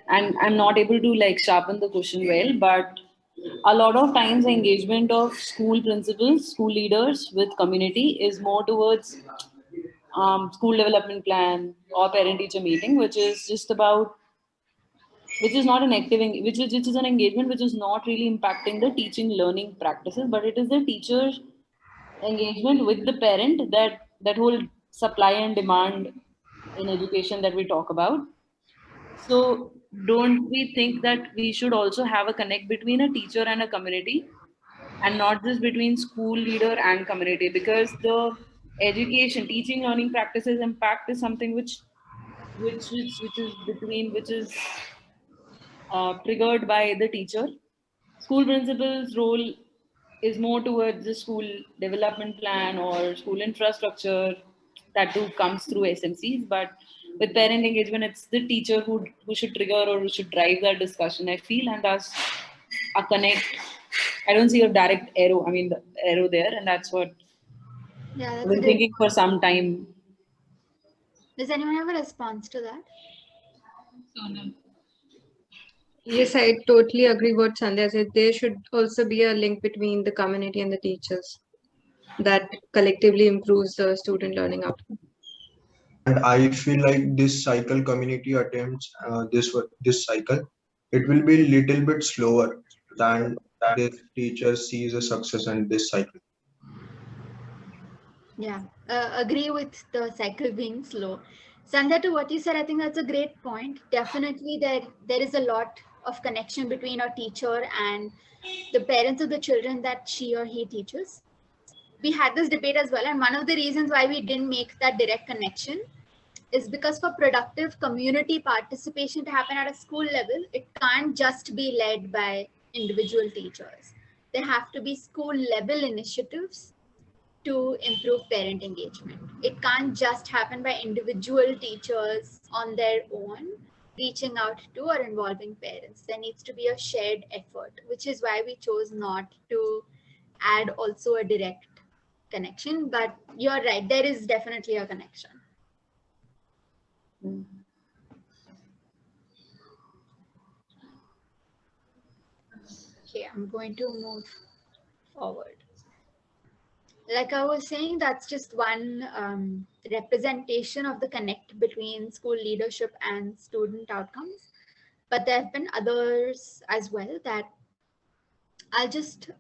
And I'm not able to like sharpen the question well, but a lot of times the engagement of school principals, school leaders with community is more towards school development plan or parent teacher meeting, which is just about, which is not an active, which is an engagement which is not really impacting the teaching learning practices, but it is the teacher's engagement with the parent, that whole supply and demand in education that we talk about. So don't we think that we should also have a connect between a teacher and a community, and not just between school leader and community? Because the education, teaching, learning practices impact is something which is between, which is triggered by the teacher. School principal's role is more towards the school development plan or school infrastructure that too comes through SMCs. But with parent engagement, it's the teacher who should trigger or who should drive that discussion, I feel, and that's a connect. I don't see a direct arrow, I mean the arrow there, and that's what Yeah, I've that's a been great thinking for some time. Does anyone have a response to that? Yes, I totally agree what Sandhya said. There should also be a link between the community and the teachers that collectively improves the student learning outcome. And I feel like this cycle community attempts this cycle, it will be little bit slower than this teacher sees a success in this cycle. Yeah, agree with the cycle being slow. Sandhya, to what you said, I think that's a great point. Definitely, there is a lot of connection between a teacher and the parents of the children that she or he teaches. We had this debate as well, and one of the reasons why we didn't make that direct connection is because for productive community participation to happen at a school level, it can't just be led by individual teachers. There have to be school level initiatives to improve parent engagement. It can't just happen by individual teachers on their own reaching out to or involving parents. There needs to be a shared effort, which is why we chose not to add also a direct connection. But you're right, there is definitely a connection. Okay, I'm going to move forward. Like I was saying, that's just one representation of the connect between school leadership and student outcomes. But there have been others as well that I'll just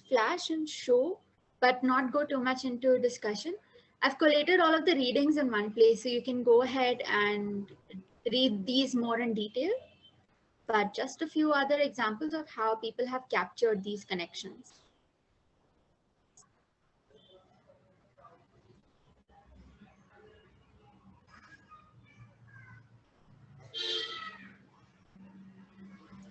flash and show, but not go too much into discussion. I've collated all of the readings in one place, so you can go ahead and read these more in detail. But just a few other examples of how people have captured these connections.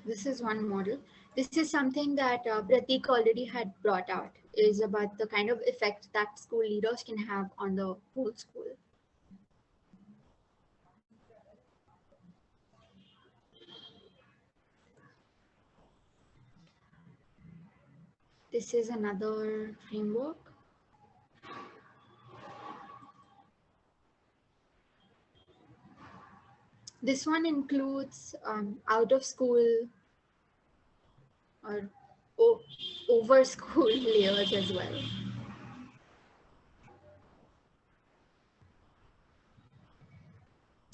This is one model. This is something that Pratik already had brought out, is about the kind of effect that school leaders can have on the whole school. This is another framework. This one includes out of school or over school layers as well.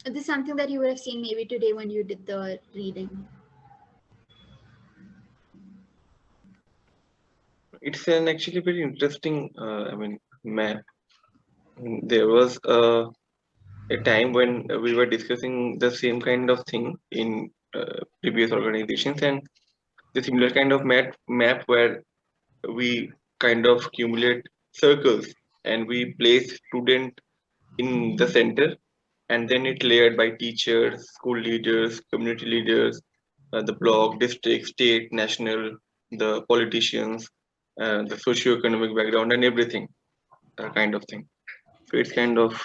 This is something that you would have seen maybe today when you did the reading. It's an actually very interesting, map. There was a a time when we were discussing the same kind of thing in previous organizations, and the similar kind of map where we kind of accumulate circles and we place student in the center, and then it layered by teachers, school leaders, community leaders, the block, district, state, national, the politicians, the socio-economic background, and everything, kind of thing. So it's kind of,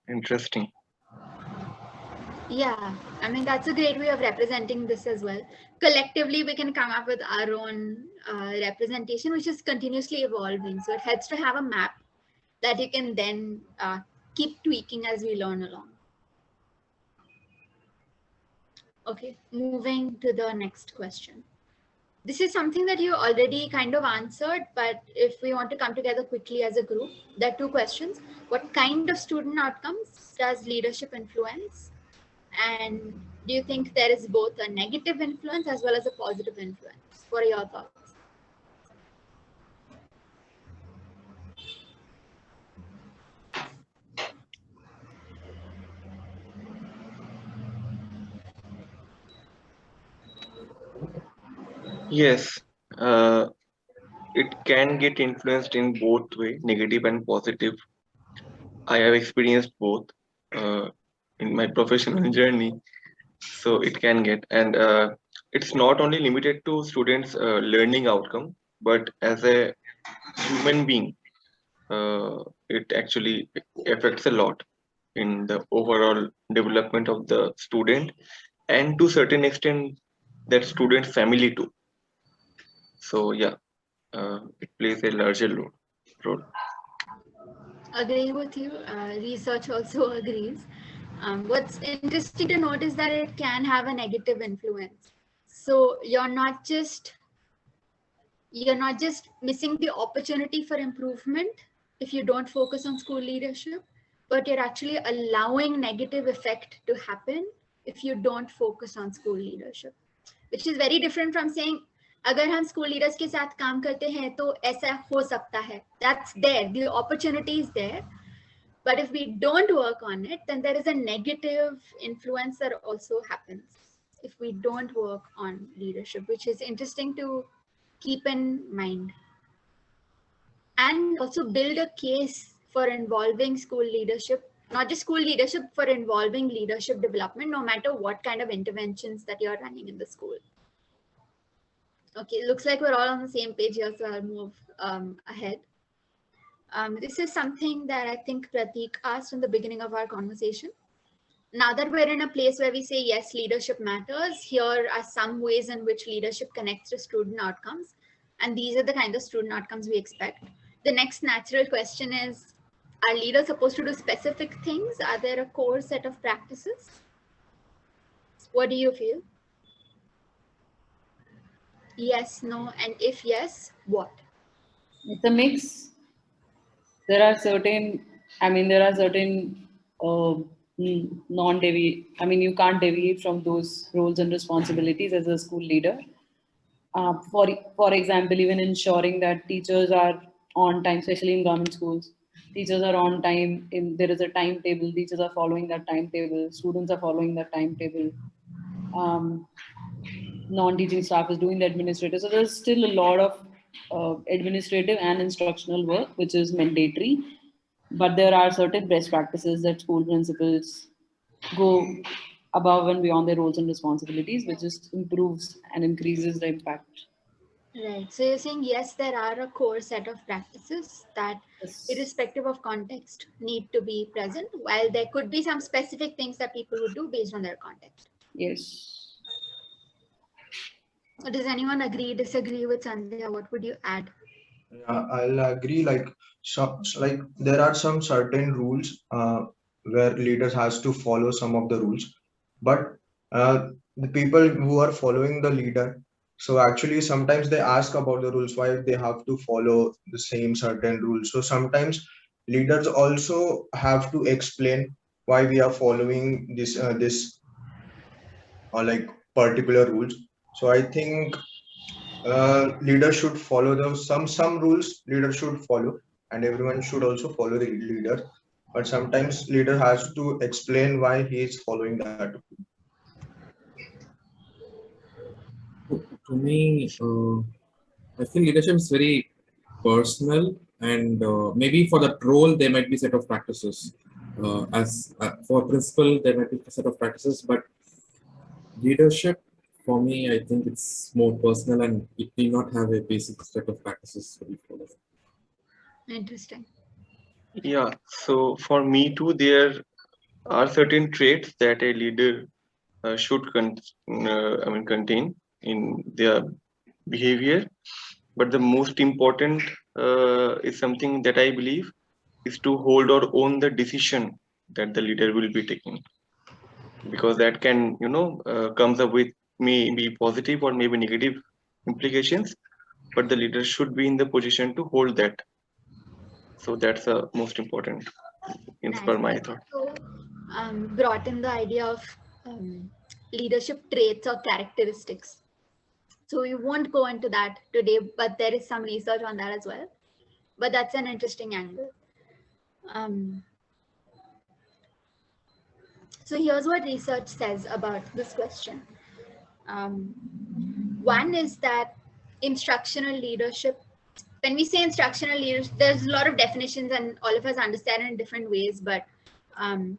interesting. Yeah, I mean, that's a great way of representing this as well. Collectively, we can come up with our own representation, which is continuously evolving. So it helps to have a map that you can then keep tweaking as we learn along. Okay, moving to the next question. This is something that you already kind of answered, but if we want to come together quickly as a group, there are two questions. What kind of student outcomes does leadership influence? And do you think there is both a negative influence as well as a positive influence? What are your thoughts? Yes, uh, it can get influenced in both way, negative and positive. I have experienced both in my professional journey, so it can get, and it's not only limited to students' learning outcome, but as a human being, it actually affects a lot in the overall development of the student, and to certain extent, that student family too. So yeah, it plays a larger role. Agree with you. Research also agrees. What's interesting to note is that it can have a negative influence. So you're not just missing the opportunity for improvement if you don't focus on school leadership, but you're actually allowing negative effect to happen if you don't focus on school leadership, which is very different from saying अगर हम school leaders के साथ काम करते हैं तो ऐसा हो सकता है. That's there, the opportunity is there. But if we don't work on it, then there is a negative influence that also happens if we don't work on leadership, which is interesting to keep in mind. And also build a case for involving school leadership, not just school leadership, for involving leadership development, no matter what kind of interventions that you're running in the school. Okay, looks like we're all on the same page here, so I'll move ahead. This is something that I think Pratik asked in the beginning of our conversation. Now that we're in a place where we say, yes, leadership matters, here are some ways in which leadership connects to student outcomes. And these are the kind of student outcomes we expect. The next natural question is, are leaders supposed to do specific things? Are there a core set of practices? What do you feel? Yes, no, and if yes, what? It's a mix. There are certain non-deviate. You can't deviate from those roles and responsibilities as a school leader. For example, even ensuring that teachers are on time, especially in government schools, teachers are on time. There is a timetable. Teachers are following that timetable. Students are following that timetable. Non-teaching staff is doing the administrative. So there's still a lot of administrative and instructional work, which is mandatory. But there are certain best practices that school principals go above and beyond their roles and responsibilities, which just improves and increases the impact. Right. So you're saying, yes, there are a core set of practices that, irrespective of context, need to be present, while there could be some specific things that people would do based on their context. Yes. So does anyone agree, disagree with Sandhya? What would you add? Yeah, I'll agree. Like there are some certain rules where leaders has to follow some of the rules, but the people who are following the leader, so actually sometimes they ask about the rules, why they have to follow the same certain rules. So sometimes leaders also have to explain why we are following this or like particular rules. So I think leaders should follow some rules leaders should follow, and everyone should also follow the leader. but sometimes leader has to explain why he is following that. To me, I feel leadership is very personal, and maybe for that role there might be set of practices. As for principal, there might be a set of practices, but leadership, for me, I think it's more personal, and it need not have a basic set of practices to be followed. Interesting. Yeah, so for me too, there are certain traits that a leader should contain in their behavior. But the most important is something that I believe is to hold or own the decision that the leader will be taking, because that can comes up with maybe positive or maybe negative implications, but the leader should be in the position to hold that. So that's the most important in Nice. per my thought. So, brought in the idea of leadership traits or characteristics. So we won't go into that today, but there is some research on that as well. But that's an interesting angle. So here's what research says about this question. One is that instructional leadership, when we say instructional leadership, there's a lot of definitions and all of us understand it in different ways, but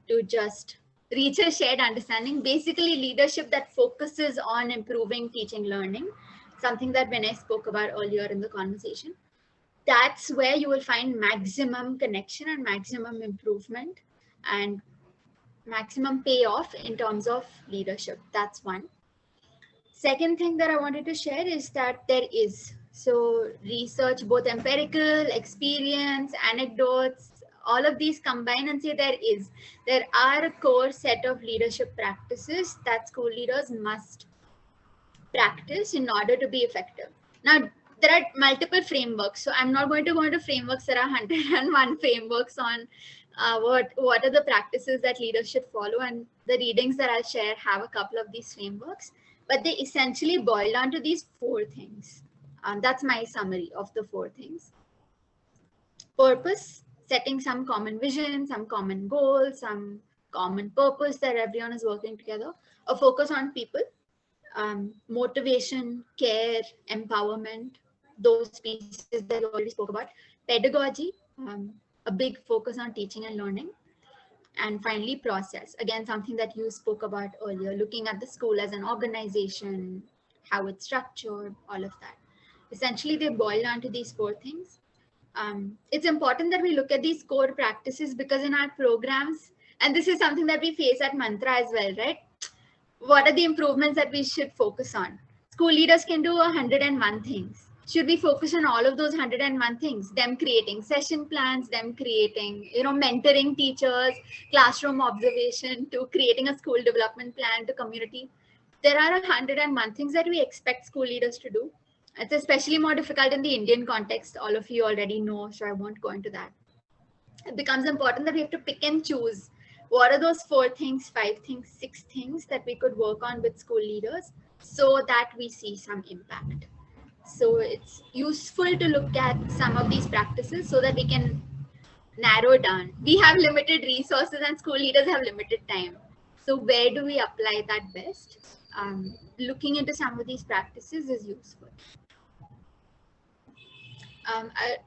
to just reach a shared understanding, basically leadership that focuses on improving teaching learning, something that Vinay spoke about earlier in the conversation. That's where you will find maximum connection and maximum improvement and maximum payoff in terms of leadership. That's one. Second thing that I wanted to share is that there is, so research, both empirical, experience, anecdotes, all of these combine and say there are a core set of leadership practices that school leaders must practice in order to be effective. Now, there are multiple frameworks, so I'm not going to go into frameworks. There are 101 frameworks on what are the practices that leaders should follow, and the readings that I'll share have a couple of these frameworks, but they essentially boil down to these four things. That's my summary of the four things. Purpose, setting some common vision, some common goals, some common purpose that everyone is working together. A focus on people, motivation, care, empowerment, those pieces that you already spoke about. Pedagogy, a big focus on teaching and learning. And finally, process, again, something that you spoke about earlier, looking at the school as an organization, how it's structured, all of that. Essentially, they boil down to these four things. It's important that we look at these core practices because in our programs, and this is something that we face at Mantra as well, right? What are the improvements that we should focus on? School leaders can do 101 things. Should we focus on all of those 101 things? Them creating session plans, them creating, mentoring teachers, classroom observation, to creating a school development plan to community. There are 101 things that we expect school leaders to do. It's especially more difficult in the Indian context. All of you already know, so I won't go into that. It becomes important that we have to pick and choose what are those 4 things, 5 things, 6 things that we could work on with school leaders so that we see some impact. So it's useful to look at some of these practices so that we can narrow down. We have limited resources and school leaders have limited time. So where do we apply that best? Looking into some of these practices is useful.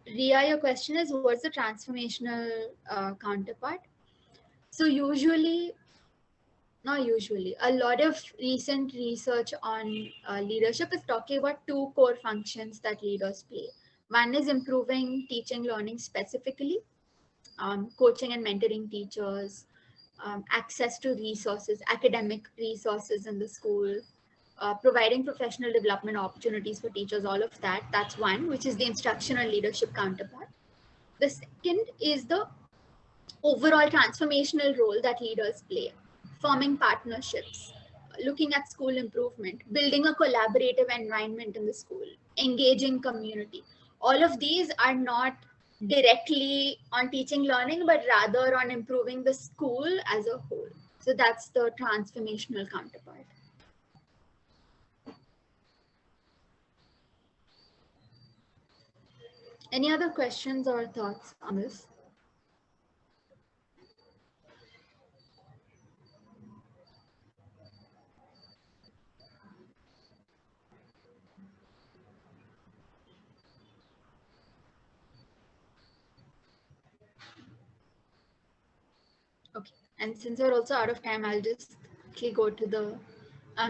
Ria, your question is, what's the transformational counterpart? So not usually, a lot of recent research on leadership is talking about 2 core functions that leaders play. One is improving teaching learning specifically, coaching and mentoring teachers, access to resources, academic resources in the school, providing professional development opportunities for teachers, all of that. That's one, which is the instructional leadership counterpart. The second is the overall transformational role that leaders play, forming partnerships, looking at school improvement, building a collaborative environment in the school, engaging community. All of these are not directly on teaching learning, but rather on improving the school as a whole. So that's the transformational counterpart. Any other questions or thoughts on this? Okay, and since we're also out of time, I'll just quickly go to the,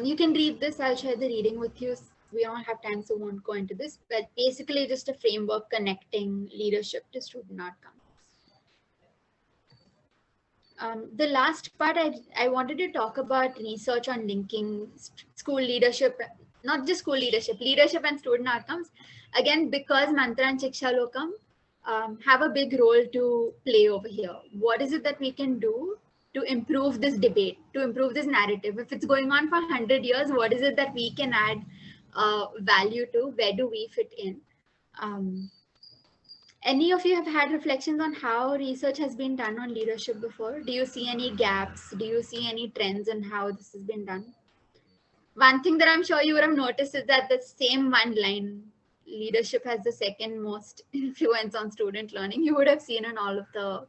you can read this, I'll share the reading with you. We don't have time, so won't go into this, but basically just a framework connecting leadership to student outcomes. The last part, I wanted to talk about research on linking school leadership, not just school leadership and student outcomes. Again, because Mantra and Shiksha Lokam have a big role to play over here. What is it that we can do to improve this debate, to improve this narrative? If it's going on for 100 years, what is it that we can add value to? Where do we fit in? Any of you have had reflections on how research has been done on leadership before? Do you see any gaps? Do you see any trends in how this has been done? One thing that I'm sure you would have noticed is that the same one line, leadership has the second most influence on student learning, you would have seen in all of the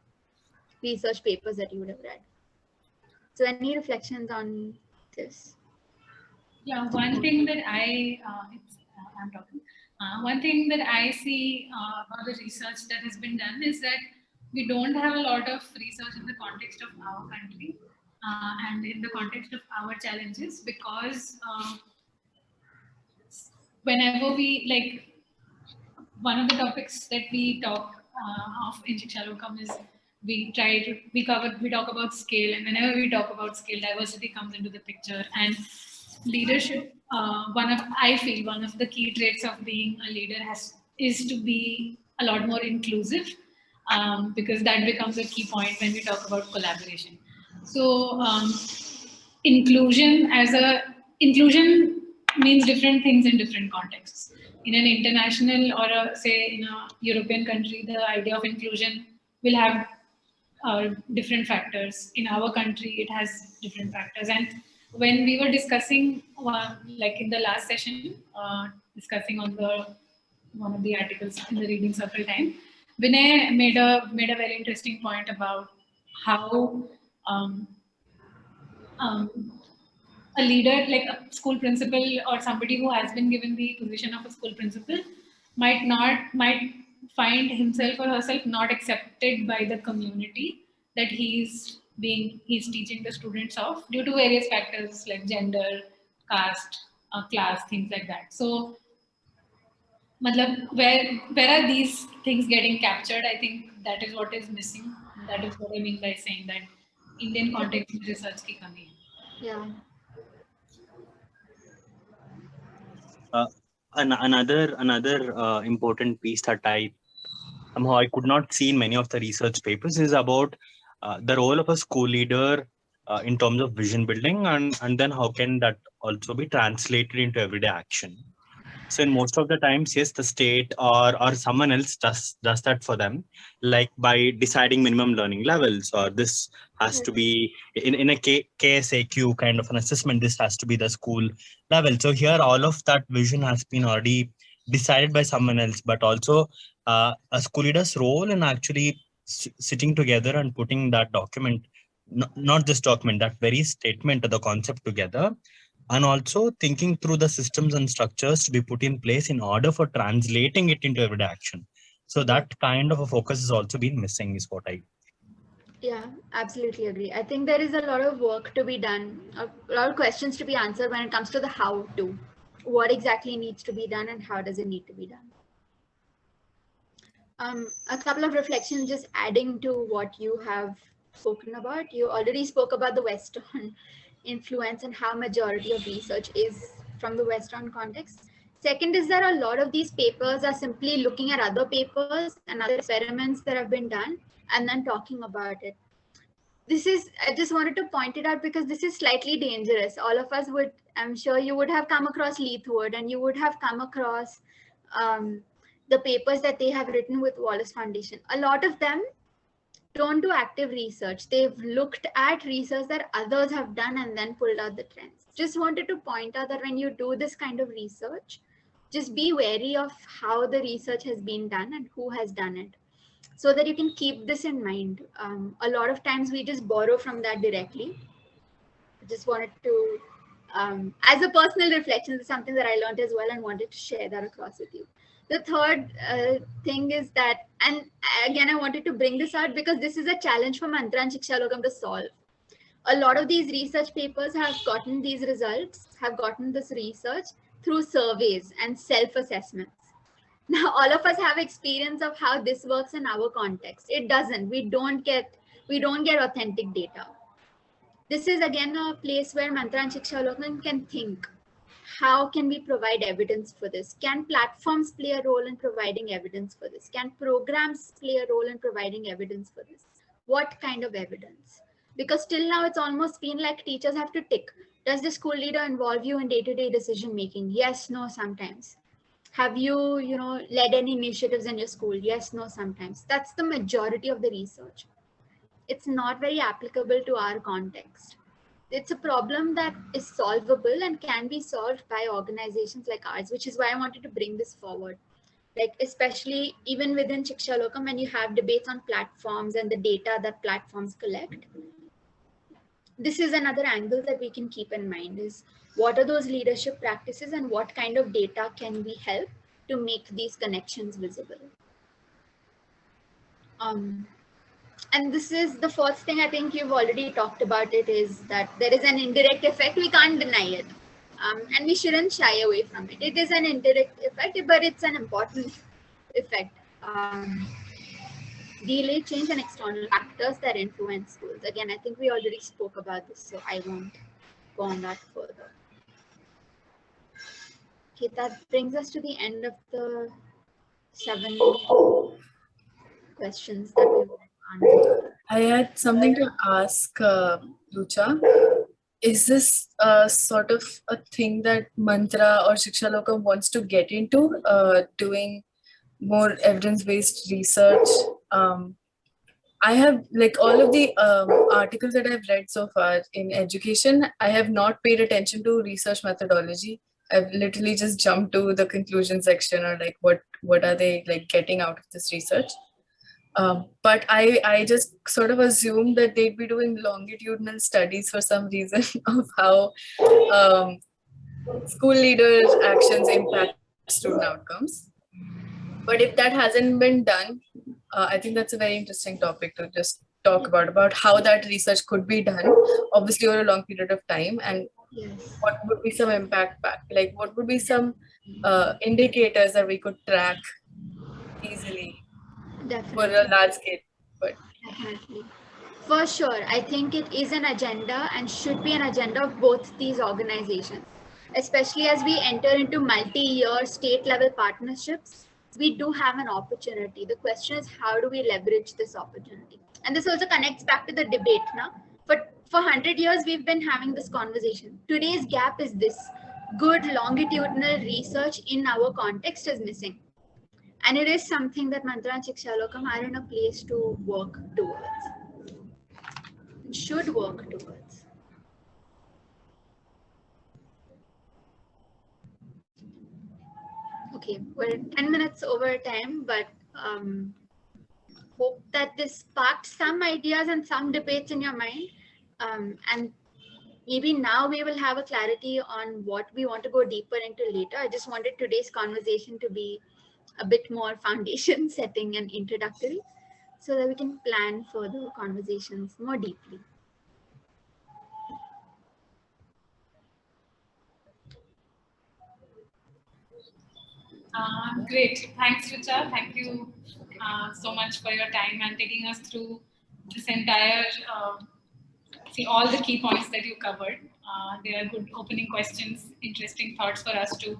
research papers that you would have read. So any reflections on this? Yeah, one thing that I'm talking. One thing that I see about the research that has been done is that we don't have a lot of research in the context of our country and in the context of our challenges, because whenever we like, one of the topics that we talk of in Shiksha Lokam is we talk about scale, and whenever we talk about scale, diversity comes into the picture. And leadership, I feel one of the key traits of being a leader is to be a lot more inclusive, because that becomes a key point when we talk about collaboration. So inclusion means different things in different contexts. In an international or say in a European country, the idea of inclusion will have different factors. In our country, it has different factors. And when we were discussing, like in the last session, discussing on one of the articles in the reading circle time, Vinay made a very interesting point about how a leader, like a school principal or somebody who has been given the position of a school principal, might find himself or herself not accepted by the community that he's teaching the students of, due to various factors like gender, caste, class, things like that. So where are these things getting captured? I think that is what is missing. That is what I mean by saying that Indian context में research की कमी है. Yeah. Another important piece that I could not see in many of the research papers is about the role of a school leader in terms of vision building, and then how can that also be translated into everyday action. So in most of the times, yes, the state or someone else does that for them, like by deciding minimum learning levels, or this has to be in a KSAQ kind of an assessment, this has to be the school level. So here all of that vision has been already decided by someone else, but also a school leader's role in actually sitting together and putting that document, not this document, that very statement or the concept together, and also thinking through the systems and structures to be put in place in order for translating it into everyday action. So that kind of a focus has also been missing, is what I. Yeah, absolutely agree. I think there is a lot of work to be done, a lot of questions to be answered when it comes to the how to. What exactly needs to be done and how does it need to be done? A couple of reflections just adding to what you have spoken about. You already spoke about the Western influence and how majority of research is from the Western context. Second is that a lot of these papers are simply looking at other papers and other experiments that have been done and then talking about it. I just wanted to point it out because this is slightly dangerous. All of us would, I'm sure you would have come across Leithwood and you would have come across the papers that they have written with Wallace Foundation. A lot of them don't do active research. They've looked at research that others have done and then pulled out the trends. Just wanted to point out that when you do this kind of research, just be wary of how the research has been done and who has done it, so that you can keep this in mind. A lot of times we just borrow from that directly. I just wanted to, as a personal reflection, this is something that I learned as well and wanted to share that across with you. The third thing is that, and again, I wanted to bring this out because this is a challenge for Mantra and Shiksha Lokam to solve. A lot of these research papers have gotten these results, have gotten this research through surveys and self-assessments. Now, all of us have experience of how this works in our context. It doesn't. We don't get authentic data. This is again a place where Mantra and Shiksha Lokam can think. How can we provide evidence for this? Can platforms play a role in providing evidence for this? Can programs play a role in providing evidence for this? What kind of evidence? Because till now it's almost been like teachers have to tick. Does the school leader involve you in day-to-day decision making? Yes, no, sometimes. Have you, led any initiatives in your school? Yes, no, sometimes. That's the majority of the research. It's not very applicable to our context. It's a problem that is solvable and can be solved by organizations like ours, which is why I wanted to bring this forward. Like, especially even within Shiksha Lokam, when you have debates on platforms and the data that platforms collect, this is another angle that we can keep in mind is what are those leadership practices and what kind of data can we help to make these connections visible. And this is the first thing, I think you've already talked about it, is that there is an indirect effect. We can't deny it. And we shouldn't shy away from it. It is an indirect effect, but it's an important effect. Delay, change, and external factors that influence schools. Again, I think we already spoke about this, so I won't go on that further. Okay, that brings us to the end of the 7 questions that we've answered. I had something to ask Rucha. Is this sort of a thing that Mantra or Shiksha Lokam wants to get into, doing more evidence-based research? I have, like, all of the articles that I've read so far in education, I have not paid attention to research methodology. I've literally just jumped to the conclusion section, or like what are they like getting out of this research. But I just sort of assumed that they'd be doing longitudinal studies for some reason of how school leaders' actions impact student outcomes. But if that hasn't been done, I think that's a very interesting topic to just talk about how that research could be done, obviously over a long period of time, and what would be some impact back, like what would be some indicators that we could track easily. Definitely. For a large scale. But definitely. For sure, I think it is an agenda and should be an agenda of both these organizations, especially as we enter into multi-year state-level partnerships. We do have an opportunity. The question is, how do we leverage this opportunity? And this also connects back to the debate now. But for 100 years, we've been having this conversation. Today's gap is this: good longitudinal research in our context is missing. And it is something that Mantra and Shiksha Lokam are in a place to work towards. Should work towards. Okay, we're 10 minutes over time, but hope that this sparked some ideas and some debates in your mind. And maybe now we will have a clarity on what we want to go deeper into later. I just wanted today's conversation to be a bit more foundation setting and introductory, so that we can plan further conversations more deeply. Great. Thanks, Rucha. Thank you so much for your time and taking us through this entire, all the key points that you covered. They are good opening questions, interesting thoughts for us to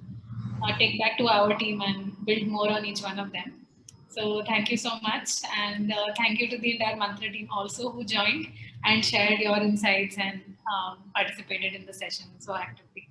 take back to our team and build more on each one of them. So thank you so much. And thank you to the entire Mantra team also who joined and shared your insights and participated in the session so actively.